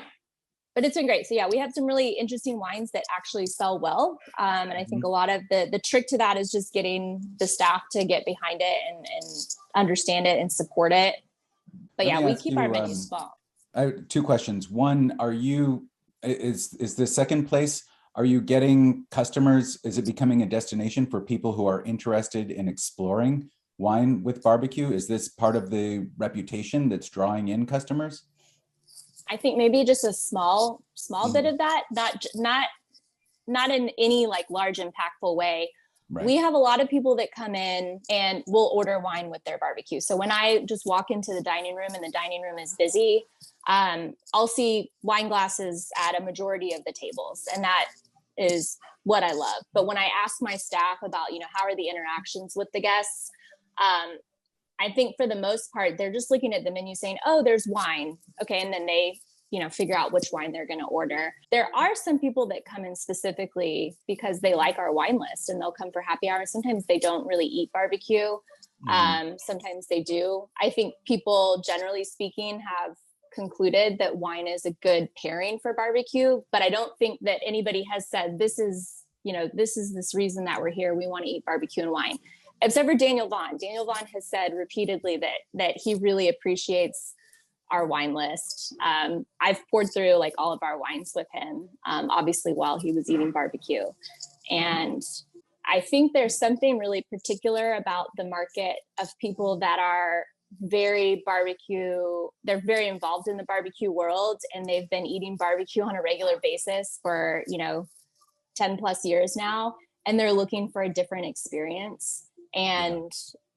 but it's been great. So yeah, we have some really interesting wines that actually sell well. And I think a lot of the trick to that is just getting the staff to get behind it and understand it and support it. But yeah, we keep our menu small. I have two questions. One, is the second place, are you getting customers? Is it becoming a destination for people who are interested in exploring wine with barbecue? Is this part of the reputation that's drawing in customers? I think maybe just a small bit of that, not in any like large impactful way. Right. We have a lot of people that come in and will order wine with their barbecue. So when I just walk into the dining room and the dining room is busy, I'll see wine glasses at a majority of the tables, and that is what I love. But when I ask my staff about, how are the interactions with the guests, I think for the most part, they're just looking at the menu saying, oh, there's wine. Okay. And then they, figure out which wine they're going to order. There are some people that come in specifically because they like our wine list and they'll come for happy hour. Sometimes they don't really eat barbecue. Sometimes they do. I think people, generally speaking, have concluded that wine is a good pairing for barbecue, but I don't think that anybody has said, this is this reason that we're here. We want to eat barbecue and wine. Except for Daniel Vaughn. Daniel Vaughn has said repeatedly that he really appreciates our wine list. I've poured through like all of our wines with him, obviously while he was eating barbecue. And I think there's something really particular about the market of people that are very they're very involved in the barbecue world, and they've been eating barbecue on a regular basis for, 10 plus years now, and they're looking for a different experience. And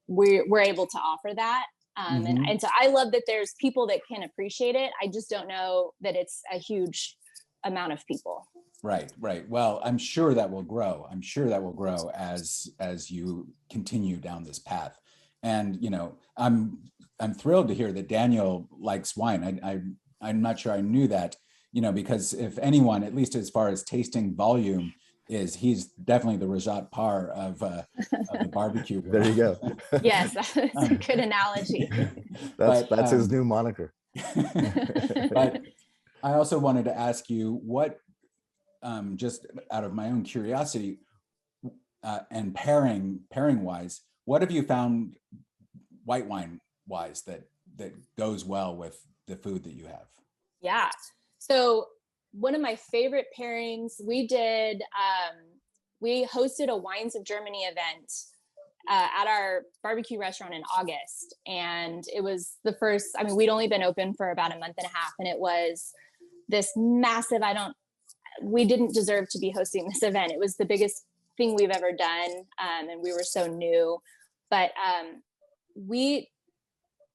we're able to offer that. And so I love that there's people that can appreciate it. I just don't know that it's a huge amount of people. Right. Well, I'm sure that will grow. As you continue down this path. And, I'm thrilled to hear that Daniel likes wine. I'm not sure I knew that, because if anyone, at least as far as tasting volume, he's definitely the Rajat Par of the barbecue world. There you go. Yes, that's a good analogy. That's his new moniker. But I also wanted to ask you what, just out of my own curiosity, and pairing wise, what have you found white wine wise that goes well with the food that you have? Yeah. So one of my favorite pairings we did, we hosted a Wines of Germany event at our barbecue restaurant in August. And it was the first, we'd only been open for about a month and a half, and it was this massive, we didn't deserve to be hosting this event. It was the biggest thing we've ever done. And we were so new, but we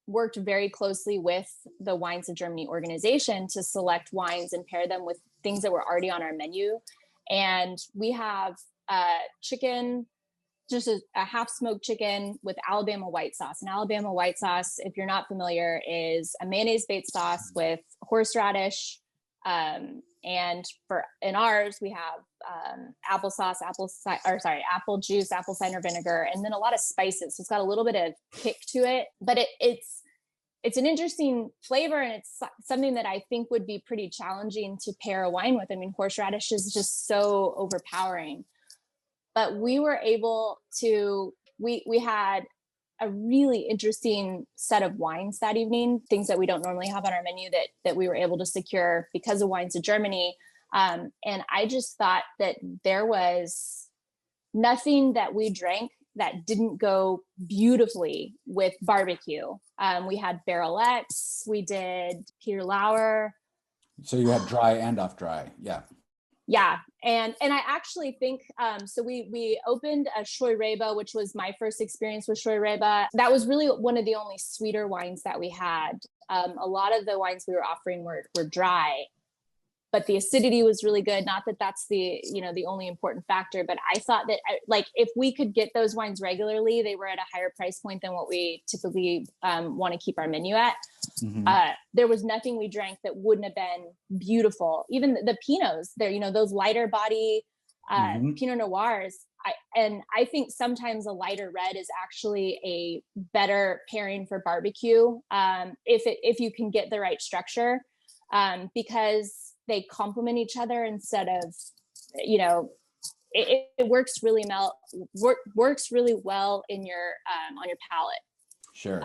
worked very closely with the Wines of Germany organization to select wines and pair them with things that were already on our menu. And we have chicken, just a half smoked chicken with Alabama white sauce. And Alabama white sauce, if you're not familiar, is a mayonnaise-based sauce with horseradish. And in ours, we have applesauce, apple juice, apple cider vinegar, and then a lot of spices. So it's got a little bit of kick to it, but it's an interesting flavor, and it's something that I think would be pretty challenging to pair a wine with. Horseradish is just so overpowering. But we were able to, we had a really interesting set of wines that evening, things that we don't normally have on our menu that we were able to secure because of Wines of Germany. And I just thought that there was nothing that we drank that didn't go beautifully with barbecue. We had Barrel X, we did Peter Lauer. So you had dry and off dry. Yeah. Yeah. And I actually think, so we opened a Shoy Reba, which was my first experience with Shoy Reba. That was really one of the only sweeter wines that we had. A lot of the wines we were offering were dry, but the acidity was really good. Not that that's the only important factor, but I thought that if we could get those wines regularly, they were at a higher price point than what we typically want to keep our menu at. Mm-hmm. There was nothing we drank that wouldn't have been beautiful. Even the Pinots, those lighter body Pinot Noirs. I think sometimes a lighter red is actually a better pairing for barbecue if you can get the right structure, because they complement each other instead of, you know, it works really works really well in your on your palate. Sure.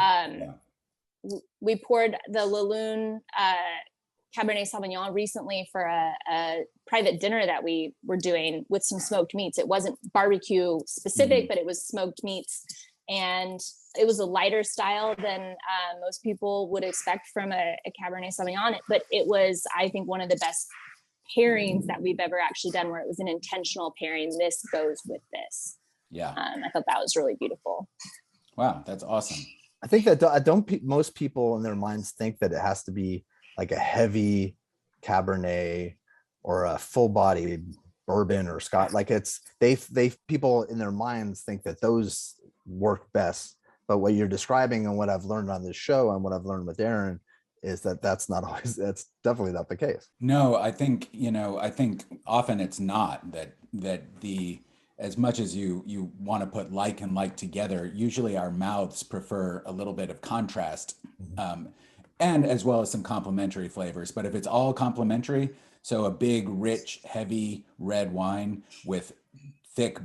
We poured the Laloon Cabernet Sauvignon recently for a private dinner that we were doing with some smoked meats. It wasn't barbecue specific, but it was smoked meats. And it was a lighter style than most people would expect from a Cabernet Sauvignon. But it was, I think, one of the best pairings that we've ever actually done, where it was an intentional pairing. This goes with this. Yeah. I thought that was really beautiful. Wow, that's awesome. I think that most people in their minds think that it has to be like a heavy Cabernet or a full body bourbon or Scotch. Like people in their minds think that those work best. But what you're describing and what I've learned on this show and what I've learned with Erin is that that's definitely not the case. No, I think often it's not that as much as you want to put like and like together, usually our mouths prefer a little bit of contrast, and as well as some complementary flavors. But if it's all complementary, so a big, rich, heavy red wine with thick,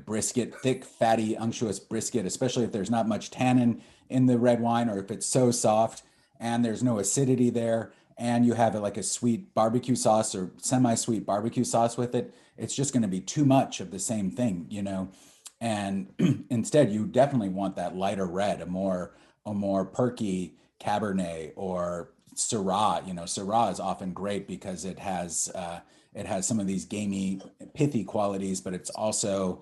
fatty, unctuous brisket, especially if there's not much tannin in the red wine, or if it's so soft and there's no acidity there, and you have like a sweet barbecue sauce or semi-sweet barbecue sauce with it, it's just going to be too much of the same thing, you know? And instead, you definitely want that lighter red, a more perky Cabernet or Syrah. You know, Syrah is often great because it has some of these gamey, pithy qualities, but it's also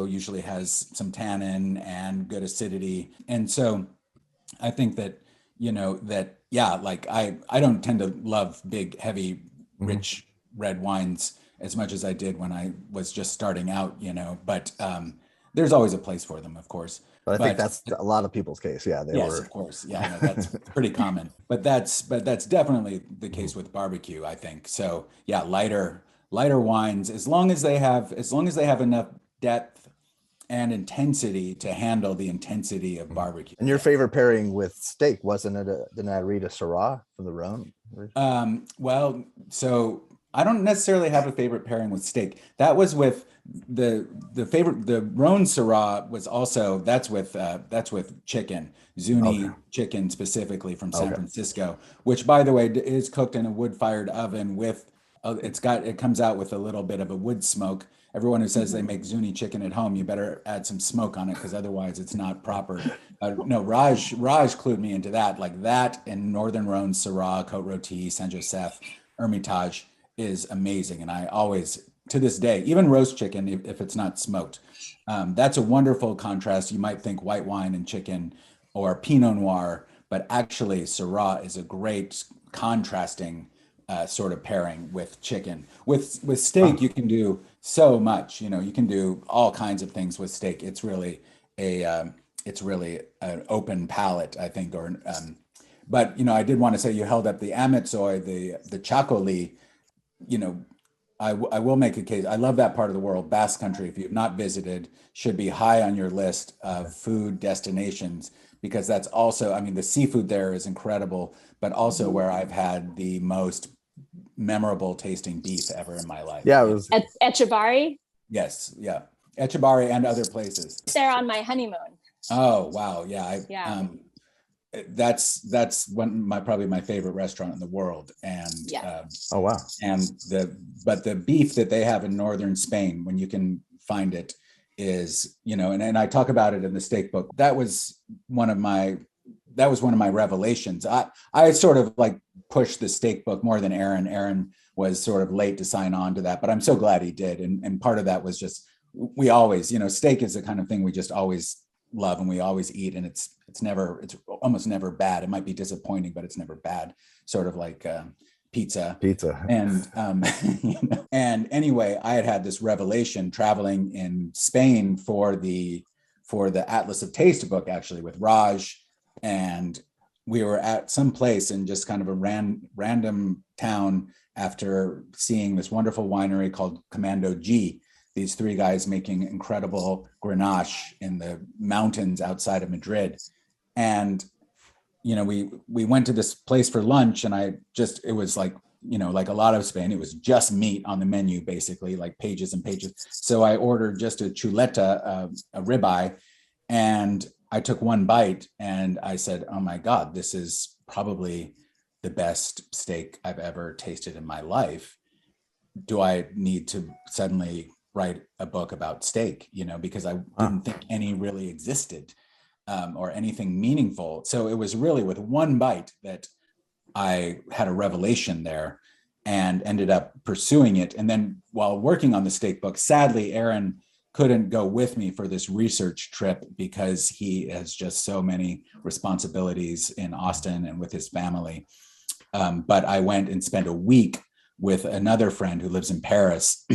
usually has some tannin and good acidity. And so I think that, you know, that, yeah, like I don't tend to love big, heavy, rich red wines as much as I did when I was just starting out, you know, but there's always a place for them, of course. But I think that's a lot of people's case. Yeah, of course. Yeah, no, that's pretty common. But that's definitely the case with barbecue, I think. So yeah, lighter wines, as long as they have enough depth and intensity to handle the intensity of barbecue. And your favorite pairing with steak, wasn't it? Didn't I read a Syrah from the Rhone? Well, so I don't necessarily have a favorite pairing with steak. That was with the Rhone Syrah was also, that's with chicken, Zuni chicken specifically from San Francisco, which by the way is cooked in a wood-fired oven with, it comes out with a little bit of a wood smoke. Everyone who says they make Zuni chicken at home, you better add some smoke on it because otherwise it's not proper. No, Raj clued me into that, like that and Northern Rhone Syrah, Côte Rôtie, Saint Joseph, Hermitage is amazing. And I always, to this day, even roast chicken, if it's not smoked, that's a wonderful contrast. You might think white wine and chicken or Pinot Noir, but actually Syrah is a great contrasting sort of pairing with chicken. With steak, you can do so much. You know, you can do all kinds of things with steak. It's really an open palette, I think. But you know, I did want to say you held up the Ametsoy, the Chacoli. You know, I will make a case. I love that part of the world, Basque Country. If you've not visited, should be high on your list of food destinations, because that's also, I mean, the seafood there is incredible, but also where I've had the most memorable tasting beef ever in my life. Yeah, it was Etchebarri. Yes, yeah, Etchebarri and other places. There on my honeymoon. Oh wow, yeah, that's probably my favorite restaurant in the world. And oh wow. And the beef that they have in northern Spain, when you can find it, is, you know, and I talk about it in the steak book. That was one of my revelations. I sort of like pushed the steak book more than Erin. Erin was sort of late to sign on to that, but I'm so glad he did. And part of that was just, we always, you know, steak is the kind of thing we just always love and we always eat, and it's almost never bad. It might be disappointing, but it's never bad. Sort of like pizza. And you know, and anyway, I had this revelation traveling in Spain for the Atlas of Taste book, actually, with Raj, and we were at some place in just kind of a random town after seeing this wonderful winery called Commando G. These three guys making incredible Grenache in the mountains outside of Madrid. And, you know, we went to this place for lunch, and it was like like a lot of Spain, it was just meat on the menu, basically, like pages and pages. So I ordered just a chuleta, a ribeye, and I took one bite and I said, oh my God, this is probably the best steak I've ever tasted in my life. Do I need to suddenly write a book about steak? Because I didn't think any really existed, or anything meaningful. So it was really with one bite that I had a revelation there and ended up pursuing it. And then while working on the steak book, sadly, Erin couldn't go with me for this research trip because he has just so many responsibilities in Austin and with his family. But I went and spent a week with another friend who lives in Paris,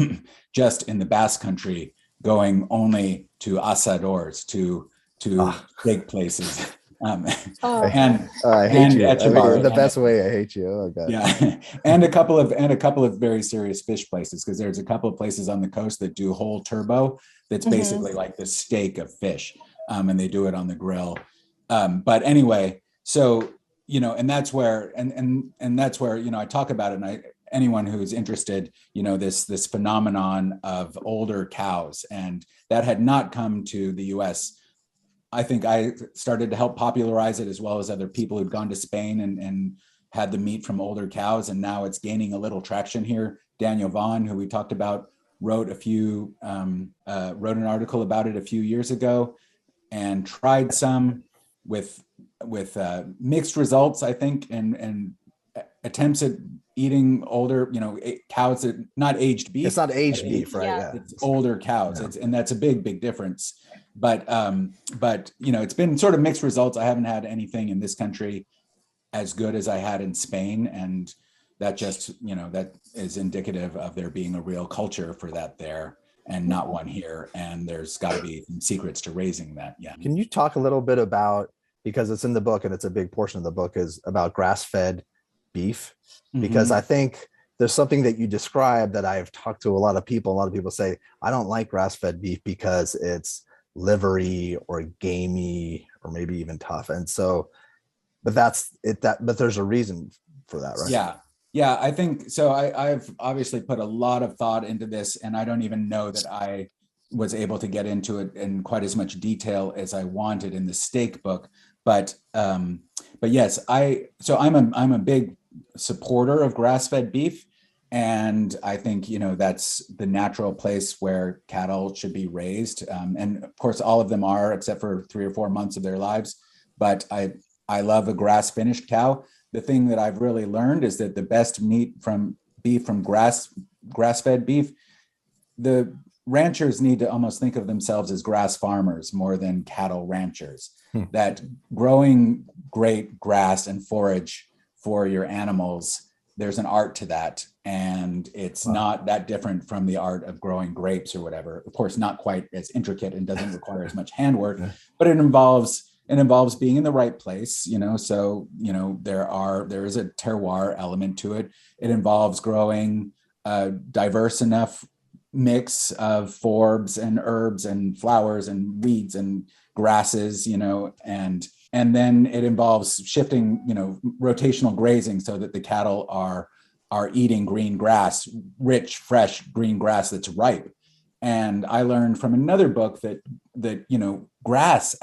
just in the Basque Country, going only to asadors, to steak places. I hate you. The best way, I hate you. Oh God. Yeah, and a couple of very serious fish places, because there's a couple of places on the coast that do whole turbo. That's basically like the steak of fish, and they do it on the grill. But anyway, so and that's where and that's where I talk about it. And anyone who's interested, this phenomenon of older cows, and that had not come to the U.S. I think I started to help popularize it, as well as other people who'd gone to Spain and had the meat from older cows. And now it's gaining a little traction here. Daniel Vaughan, who we talked about, wrote an article about it a few years ago, and tried some with mixed results, I think, and attempts at eating older, cows that not aged beef. It's not aged beef, right? Yeah. It's older cows. Yeah. And that's a big difference. But it's been sort of mixed results. I haven't had anything in this country as good as I had in Spain, and that just that is indicative of there being a real culture for that there, and not one here. And there's got to be some secrets to raising that. Yeah. Can you talk a little bit about, because it's in the book and it's a big portion of the book, is about grass-fed beef? Because I think there's something that you describe that I've talked to a lot of people. A lot of people say, I don't like grass-fed beef because it's livery or gamey or maybe even tough. And so, but that's it, but there's a reason for that, right? Yeah, I think so. I've obviously put a lot of thought into this, and I don't even know that I was able to get into it in quite as much detail as I wanted in the steak book. But yes, I'm a big supporter of grass-fed beef. And I think, that's the natural place where cattle should be raised. And of course, all of them are, except for 3 or 4 months of their lives. But I love a grass-finished cow. The thing that I've really learned is that the best meat from grass-fed beef, the ranchers need to almost think of themselves as grass farmers more than cattle ranchers. That growing great grass and forage for your animals, there's an art to that. And it's not that different from the art of growing grapes or whatever. Of course, not quite as intricate and doesn't require as much handwork, but it involves being in the right place, so, there is a terroir element to it. It involves growing a diverse enough mix of forbs and herbs and flowers and weeds and grasses, and then it involves shifting, rotational grazing so that the cattle are eating green grass, rich, fresh green grass that's ripe. And I learned from another book that grass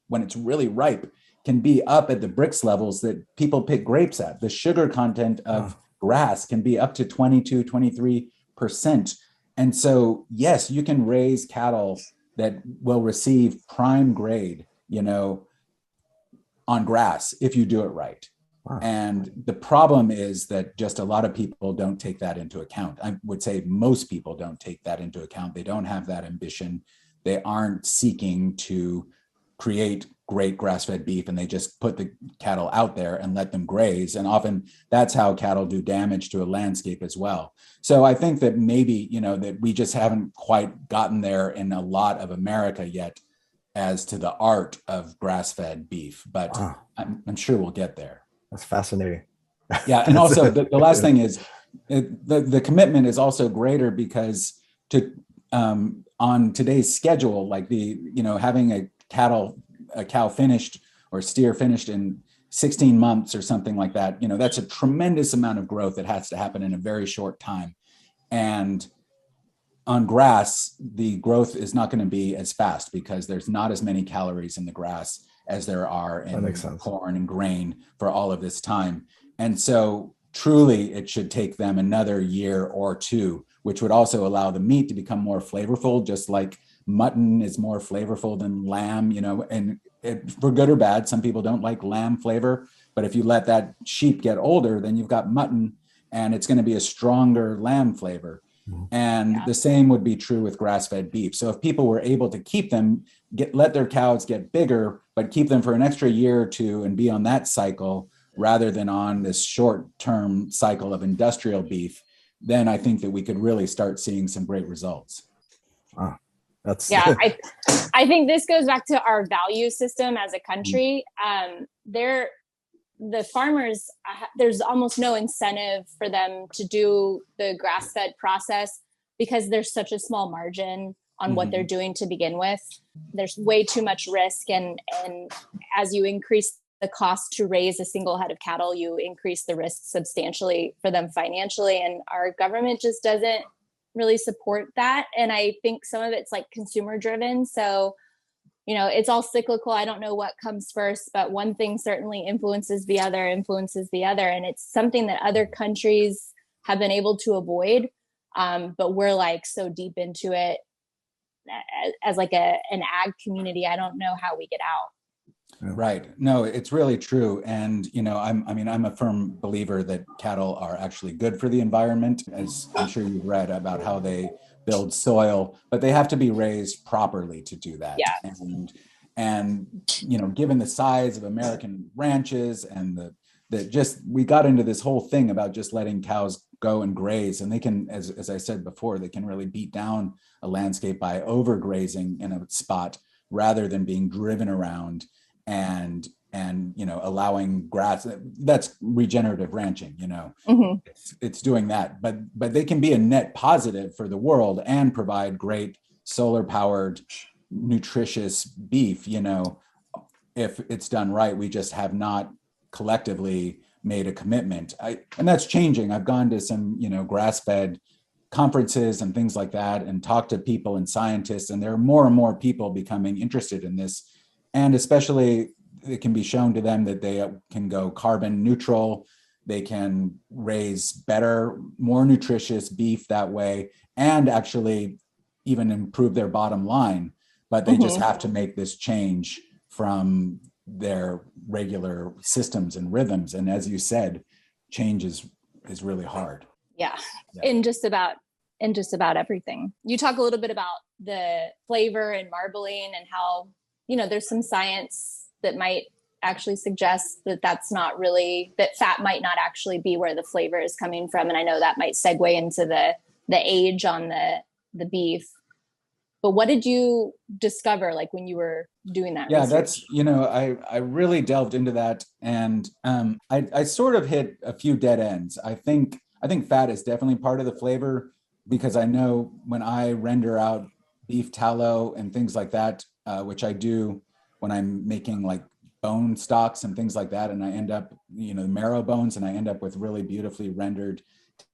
when it's really ripe can be up at the Brix levels that people pick grapes at. The sugar content of grass can be up to 22, 23%. And so, yes, you can raise cattle that will receive prime grade, on grass if you do it right. Wow. And the problem is that just a lot of people don't take that into account. I would say most people don't take that into account. They don't have that ambition. They aren't seeking to create great grass-fed beef, and they just put the cattle out there and let them graze. And often that's how cattle do damage to a landscape as well. So I think that maybe, that we just haven't quite gotten there in a lot of America yet as to the art of grass-fed beef, but I'm sure we'll get there. That's fascinating. Yeah. And also the last thing is the commitment is also greater because on today's schedule, like having a cow finished or steer finished in 16 months or something like that. That's a tremendous amount of growth that has to happen in a very short time. And on grass, the growth is not going to be as fast because there's not as many calories in the grass as there are in corn and grain for all of this time. And so truly it should take them another year or two, which would also allow the meat to become more flavorful, just like mutton is more flavorful than lamb, and for good or bad, some people don't like lamb flavor, but if you let that sheep get older, then you've got mutton and it's going to be a stronger lamb flavor. And the same would be true with grass-fed beef. So if people were able to keep them, let their cows get bigger, but keep them for an extra year or two and be on that cycle rather than on this short-term cycle of industrial beef, then I think that we could really start seeing some great results. I think this goes back to our value system as a country. The farmers, there's almost no incentive for them to do the grass-fed process because there's such a small margin on what they're doing to begin with. There's way too much risk. And as you increase the cost to raise a single head of cattle, you increase the risk substantially for them financially. And our government just doesn't really support that. And I think some of it's like consumer driven. So it's all cyclical. I don't know what comes first, but one thing certainly influences the other. And it's something that other countries have been able to avoid. But we're like so deep into it as like an ag community. I don't know how we get out. Right. No, it's really true. And, I'm a firm believer that cattle are actually good for the environment, as I'm sure you've read about how they build soil, but they have to be raised properly to do that. Yeah. And given the size of American ranches and we got into this whole thing about just letting cows go and graze, and they can, as I said before, they can really beat down a landscape by overgrazing in a spot rather than being driven around and allowing grass. That's regenerative ranching. It's doing that, but they can be a net positive for the world and provide great solar powered nutritious beef, if it's done right. We just have not collectively made a commitment. And that's changing. I've gone to some grass-fed conferences and things like that and talked to people and scientists, and there are more and more people becoming interested in this. And especially it can be shown to them that they can go carbon neutral. They can raise better, more nutritious beef that way, and actually even improve their bottom line. But they just have to make this change from their regular systems and rhythms. And as you said, change is really hard. Yeah. In just about everything. You talk a little bit about the flavor and marbling and how there's some science that might actually suggest that that fat might not actually be where the flavor is coming from. And I know that might segue into the age on the beef. But what did you discover when you were doing that research? That's, I really delved into that, and I sort of hit a few dead ends. I think fat is definitely part of the flavor, because I know when I render out beef tallow and things like that, which I do when I'm making bone stocks and things like that, and I end up, marrow bones, and I end up with really beautifully rendered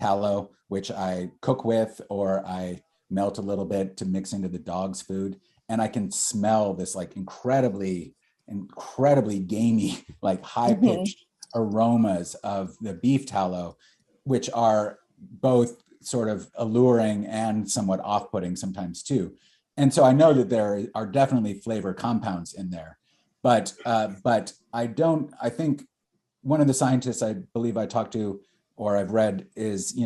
tallow, which I cook with, or I melt a little bit to mix into the dog's food. And I can smell this incredibly gamey, high-pitched aromas of the beef tallow, which are both sort of alluring and somewhat off-putting sometimes too. And so I know that there are definitely flavor compounds in there, but I think one of the scientists I believe I talked to or I've read is,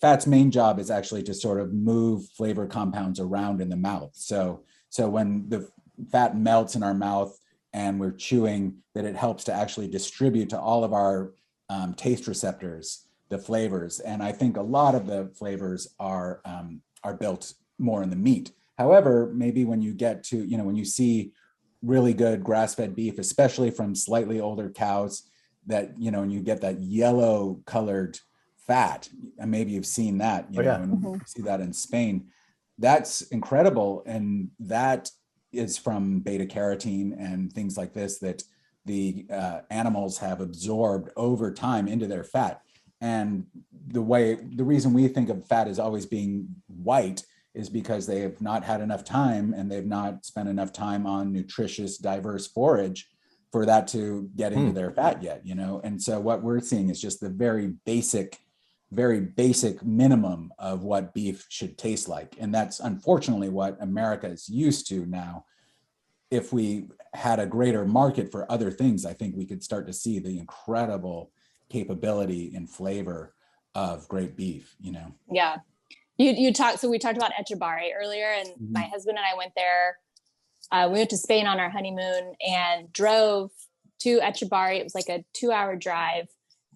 fat's main job is actually to sort of move flavor compounds around in the mouth. So when the fat melts in our mouth and we're chewing, that it helps to actually distribute to all of our taste receptors the flavors. And I think a lot of the flavors are built more in the meat. However, maybe when you get to, when you see really good grass-fed beef, especially from slightly older cows, that, and you get that yellow colored fat, and maybe you've seen that, and you see that in Spain. That's incredible. And that is from beta carotene and things like this that the animals have absorbed over time into their fat. And the reason we think of fat as always being white is because they have not had enough time, and they've not spent enough time on nutritious, diverse forage for that to get into their fat yet, you know? And so what we're seeing is just the very basic minimum of what beef should taste like. And that's unfortunately what America is used to now. If we had a greater market for other things, I think we could start to see the incredible capability and flavor of great beef, you know? Yeah. So we talked about Echebari earlier, and my husband and I went there. We went to Spain on our honeymoon and drove to Echebari. It was like a 2-hour drive,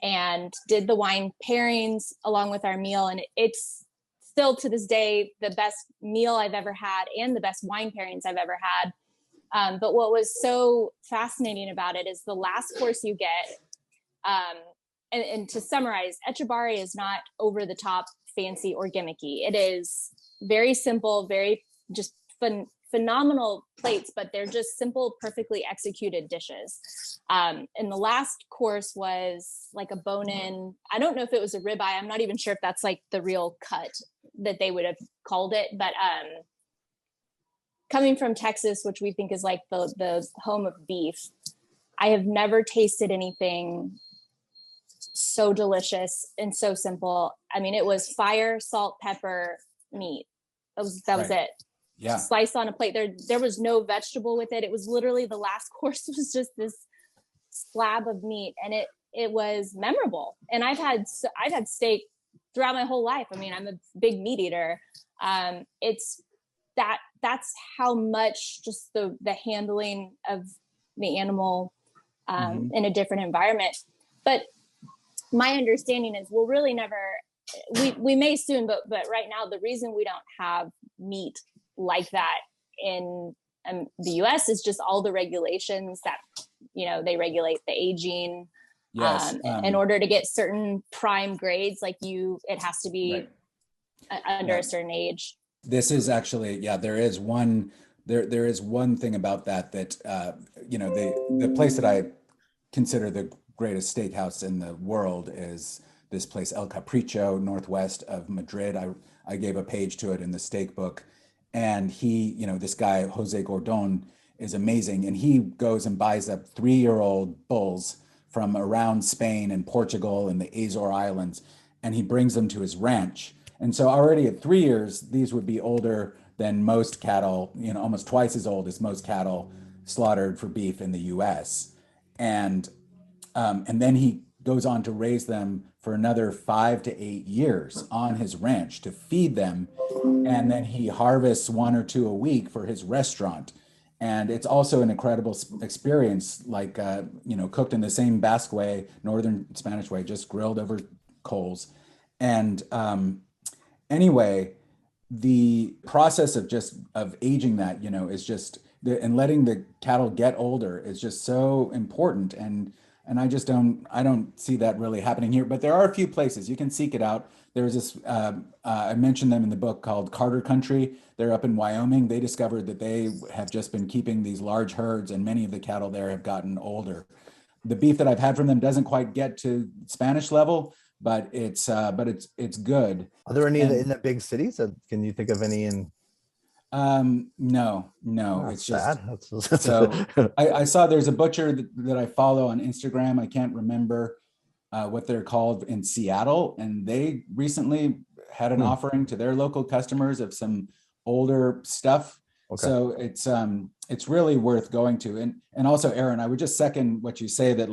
and did the wine pairings along with our meal. And it's still to this day the best meal I've ever had and the best wine pairings I've ever had. But what was so fascinating about it is the last course you get. And to summarize, Echebari is not over the top, fancy or gimmicky. It is very simple, very just phenomenal plates, but they're just simple, perfectly executed dishes. And the last course was like a bone-in. I don't know if it was a ribeye. I'm not even sure if that's like the real cut that they would have called it. But coming from Texas, which we think is like the home of beef, I have never tasted anything so delicious and so simple. I mean, it was fire, salt, pepper, meat. That was it. Yeah. Sliced on a plate. There was no vegetable with it. It was literally the last course was just this slab of meat, and it was memorable. And I've had steak throughout my whole life. I mean, I'm a big meat eater. That's how much just the handling of the animal in a different environment. But my understanding is we'll really never, we may soon, but right now, the reason we don't have meat like that in the US is just all the regulations that, you know, they regulate the aging. Yes. In order to get certain prime grades, like it has to be under a certain age. This is actually, there is one thing about that, you know, the place that I consider the greatest steakhouse in the world is this place, El Capricho, northwest of Madrid. I gave a page to it in the steak book. And he, you know, this guy, Jose Gordon, is amazing. And he goes and buys up 3-year-old bulls from around Spain and Portugal and the Azore Islands, and he brings them to his ranch. And so already at 3 years, these would be older than most cattle, you know, almost twice as old as most cattle slaughtered for beef in the US. And then he goes on to raise them for another 5 to 8 years on his ranch to feed them. And then he harvests 1 or 2 a week for his restaurant. And it's also an incredible experience, like, you know, cooked in the same Basque way, Northern Spanish way, just grilled over coals. And anyway, the process of aging that, you know, is just, and letting the cattle get older is just so important. And I don't see that really happening here, but there are a few places you can seek it out. There's this, I mentioned them in the book, called Carter Country. They're up in Wyoming. They discovered that they have just been keeping these large herds, and many of the cattle there have gotten older. The beef that I've had from them doesn't quite get to Spanish level, but it's good. Are there any in the big cities? Can you think of any in? No, That's it's just sad. so I saw there's a butcher that I follow on Instagram. I can't remember what they're called, in Seattle, and they recently had an offering to their local customers of some older stuff. Okay. So it's really worth going to. And also, Erin, I would just second what you say, that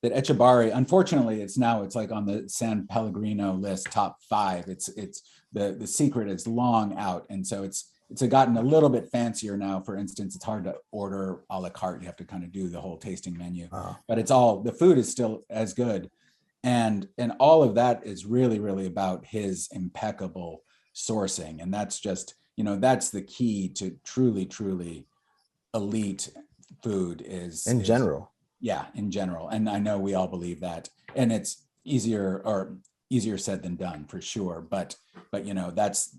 that Echebari, unfortunately, it's like on the San Pellegrino list, top 5. It's the secret is long out, and so it's gotten a little bit fancier now. For instance, it's hard to order a la carte. You have to kind of do the whole tasting menu, but the food is still as good. And all of that is really, really about his impeccable sourcing. And that's just, you know, that's the key to truly, truly elite food is in general. Yeah, in general. And I know we all believe that. And it's easier said than done, for sure. But you know, that's,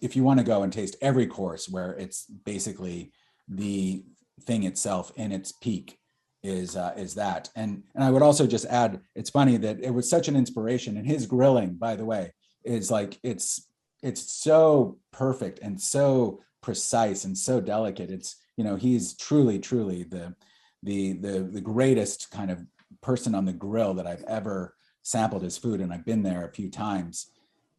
if you want to go and taste every course where it's basically the thing itself in its peak, is that. And I would also just add, it's funny that it was such an inspiration, and his grilling, by the way, is like, it's so perfect and so precise and so delicate. It's, he's truly the greatest kind of person on the grill that I've ever sampled his food, and I've been there a few times.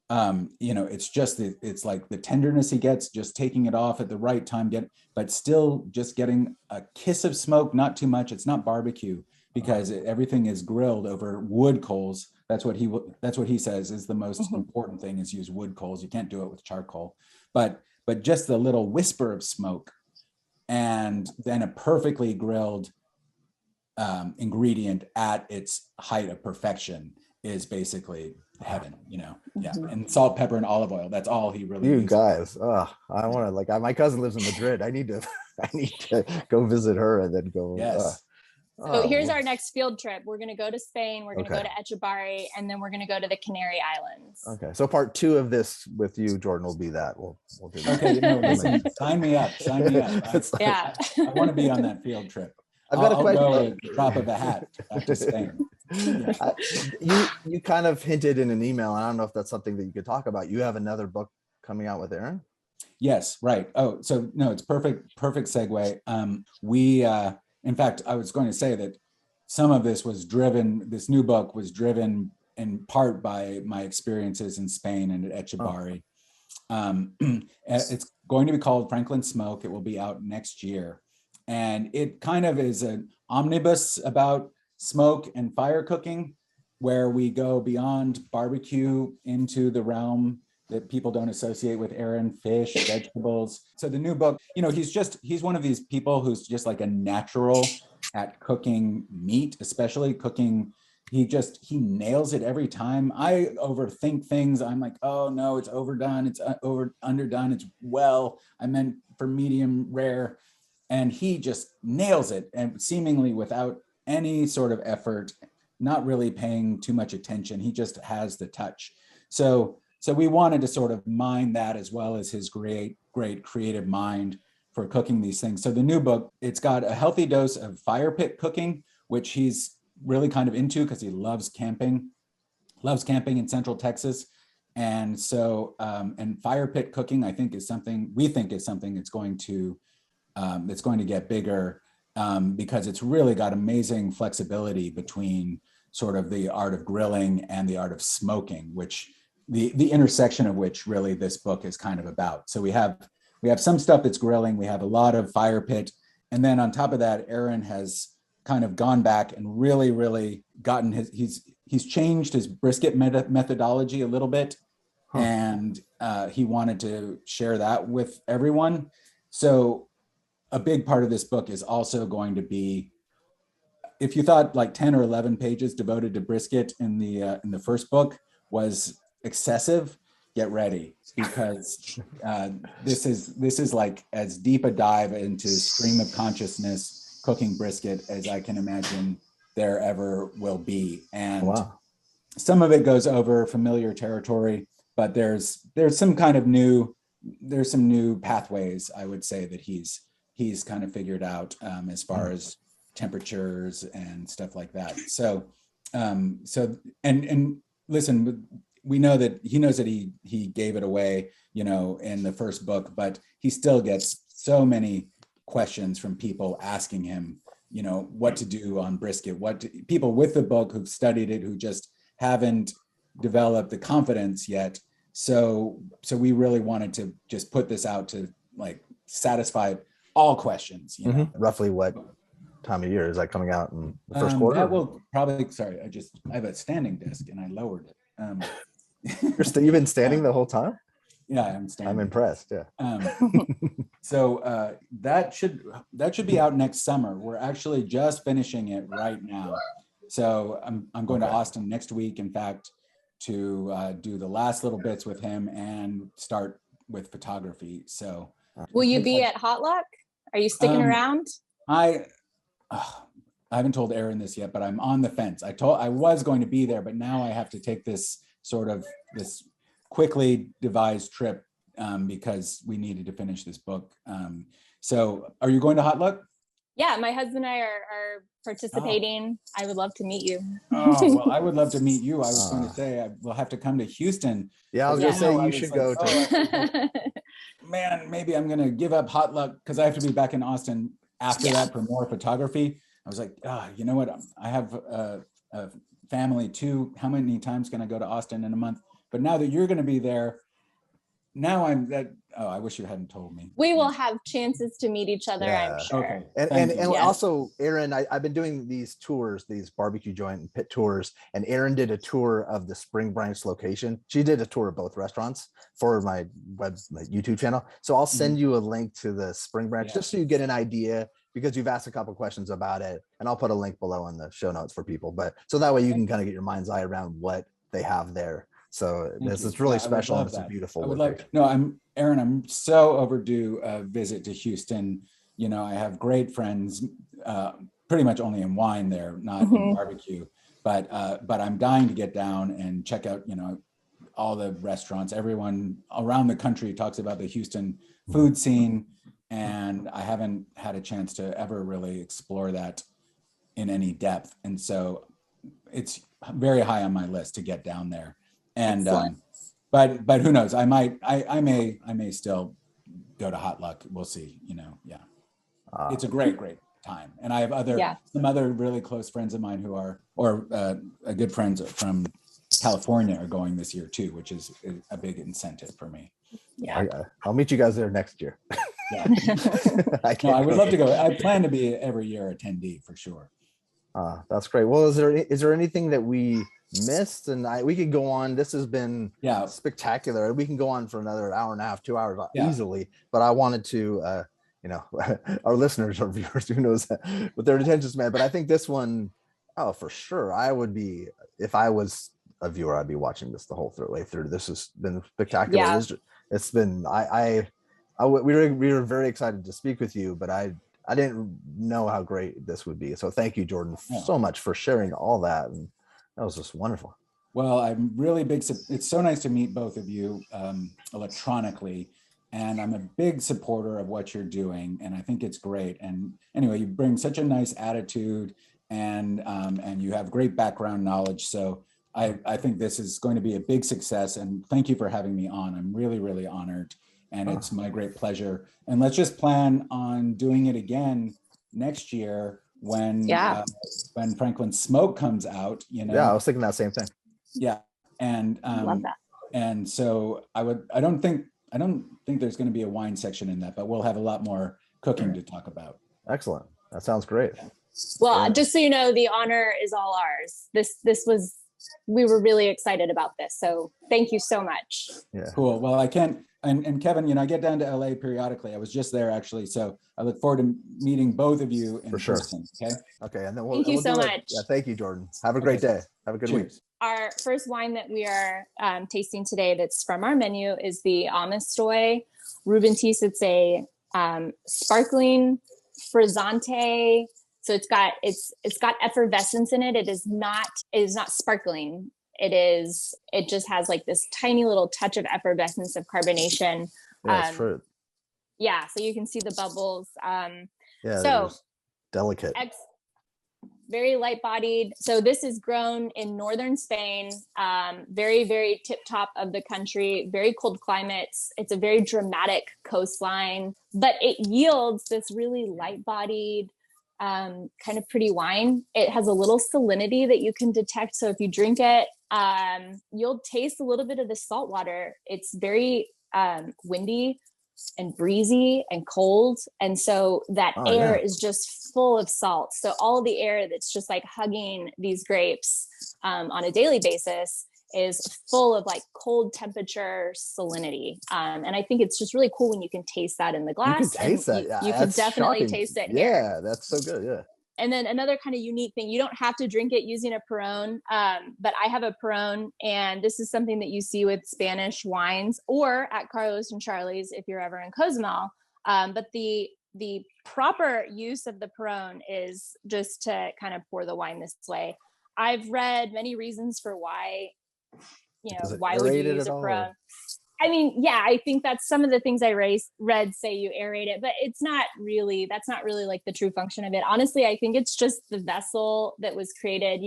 It's just, it's like the tenderness he gets, just taking it off at the right time, but still just getting a kiss of smoke, not too much. It's not barbecue, because everything is grilled over wood coals. That's what he says is the most important thing, is use wood coals. You can't do it with charcoal, but just the little whisper of smoke, and then a perfectly grilled ingredient at its height of perfection is basically heaven, yeah. And salt, pepper, and olive oil. That's all he really You uses. guys, I want to, like, my cousin lives in Madrid. I need to go visit her and then go. Yes. So here's our next field trip. We're going to go to Spain. We're going to Okay. go to Echebari, and then we're going to go to the Canary Islands. Okay, so part 2 of this with you, Jordan, will be that. We'll do that. Okay, listen, sign me up. Yeah. I want to be on that field trip. I've got a question. I'll go at the drop of a hat to Spain. Yeah. You kind of hinted in an email, and I don't know if that's something that you could talk about. You have another book coming out with Erin? Yes, right. Oh, so no, it's perfect segue. In fact, I was going to say that some of this new book was driven in part by my experiences in Spain and at Echebari. It's going to be called Franklin Smoke. It will be out next year. And it kind of is an omnibus about smoke and fire cooking, where we go beyond barbecue into the realm that people don't associate with Erin: fish, vegetables. So the new book, he's one of these people who's just like a natural at cooking meat, especially cooking. He nails it every time. I overthink things. I'm like, oh no, it's overdone. It's underdone. I meant for medium rare. And he just nails it, and seemingly without any sort of effort, not really paying too much attention. He just has the touch. So we wanted to sort of mine that, as well as his great creative mind for cooking these things. So the new book, it's got a healthy dose of fire pit cooking, which he's really kind of into because he loves camping in Central Texas. And so, and fire pit cooking, we think is something that's going to get bigger, because it's really got amazing flexibility between sort of the art of grilling and the art of smoking, which the intersection of which really this book is kind of about. So we have some stuff that's grilling, we have a lot of fire pit, and then on top of that, Erin has kind of gone back and really gotten he's changed his brisket methodology a little bit, and he wanted to share that with everyone. So a big part of this book is also going to be, if you thought like 10 or 11 pages devoted to brisket in the first book was excessive, get ready, because this is like as deep a dive into stream of consciousness cooking brisket as I can imagine there ever will be. And some of it goes over familiar territory, but there's some new pathways, I would say, that he's kind of figured out, as far as temperatures and stuff like that. So listen, we know that he knows that he gave it away, in the first book, but he still gets so many questions from people asking him, what to do on brisket, people with the book who've studied it, who just haven't developed the confidence yet. So we really wanted to just put this out to like satisfy all questions. Roughly what time of year is that coming out in the first quarter? That will probably. Sorry, I have a standing desk and I lowered it. You've been standing the whole time? Yeah, I'm standing. I'm impressed. Yeah. So that should be out next summer. We're actually just finishing it right now. So I'm going to Austin next week, in fact, to do the last little bits with him and start with photography. So will you be at Hot Luck? Are you sticking around? I haven't told Erin this yet, but I'm on the fence. I was going to be there, but now I have to take this quickly devised trip, because we needed to finish this book. So are you going to Hot Luck? Yeah, my husband and I are participating. I would love to meet you. Oh, well, I would love to meet you. I was going to say I will have to come to Houston. Yeah, I was Because gonna say I you was should like, go to. man, maybe I'm going to give up hot luck because I have to be back in Austin after that for more photography. I was like, you know what? I have a family too. How many times can I go to Austin in a month? But now that you're going to be there, now I wish you hadn't told me. We will have chances to meet each other, I'm sure. Okay. And Yes. also, Erin, I've been doing these tours, these barbecue joint and pit tours, and Erin did a tour of the Spring Branch location. She did a tour of both restaurants for my YouTube channel. So I'll send you a link to the Spring Branch just so you get an idea, because you've asked a couple questions about it, and I'll put a link below in the show notes for people. But so that way you can kind of get your mind's eye around what they have there. So it's really special, and it's a beautiful location. Erin, I'm so overdue a visit to Houston. You know, I have great friends, pretty much only in wine there, not in barbecue. But I'm dying to get down and check out, you know, all the restaurants. Everyone around the country talks about the Houston food scene, and I haven't had a chance to ever really explore that in any depth. And so it's very high on my list to get down there. And but who knows? I may still go to Hot Luck. We'll see. You know, it's a great time. And I have some other really close friends of mine who are, good friends from California are going this year too, which is a big incentive for me. Yeah, I'll meet you guys there next year. Yeah. I would love to go. I plan to be every year attendee for sure. That's great. Well, is there anything that we missed? And we could go on. This has been spectacular. We can go on for another hour and a half, 2 hours easily. But I wanted to, our listeners or viewers, who knows what their attention span. But I think this one, for sure, I would be, if I was a viewer, I'd be watching this the whole way through. This has been spectacular. Yeah. It's been. We were very excited to speak with you, but I didn't know how great this would be. So thank you, Jordan, so much for sharing all that. And that was just wonderful. Well, I'm really big. It's so nice to meet both of you electronically. And I'm a big supporter of what you're doing. And I think it's great. And anyway, you bring such a nice attitude, and you have great background knowledge. So I think this is going to be a big success. And thank you for having me on. I'm really, really honored. And it's my great pleasure. And let's just plan on doing it again next year when Franklin Smoke comes out. You know. Yeah, I was thinking that same thing. Yeah, and love that. And so I don't think there's going to be a wine section in that, but we'll have a lot more cooking to talk about. Excellent. That sounds great. Well, just so you know, the honor is all ours. We were really excited about this. So thank you so much. Yeah. Cool. Well, I can't. And Kevin, I get down to LA periodically. I was just there actually. So I look forward to meeting both of you in person. Okay. Okay. And then thank you so much. Yeah. Thank you, Jordan. Have a great day. Have a good week. Our first wine that we are tasting today that's from our menu is the Amistoy Rubentis. It's a sparkling frizzante. So it's got effervescence in it. It is not sparkling. It just has like this tiny little touch of effervescence of carbonation. Yeah, it's fruit. Yeah, so you can see the bubbles. So delicate. Very light bodied. So this is grown in northern Spain, very, very tip top of the country, very cold climates. It's a very dramatic coastline, but it yields this really light bodied, kind of pretty wine. It has a little salinity that you can detect. So if you drink it, you'll taste a little bit of the salt water. It's very windy and breezy and cold. And so that air is just full of salt. So all the air that's just like hugging these grapes on a daily basis is full of like cold temperature salinity. And I think it's just really cool when you can taste that in the glass. You can taste that. You can definitely taste it. Yeah, that's so good. Yeah. And then another kind of unique thing, you don't have to drink it using a Perón, but I have a Perón, and this is something that you see with Spanish wines or at Carlos and Charlie's if you're ever in Cozumel. But the proper use of the Perón is just to kind of pour the wine this way. I've read many reasons for why, why would you use a Perón? I mean, yeah, I think that's some of the things I read say you aerate it, but that's not really like the true function of it. Honestly, I think it's just the vessel that was created,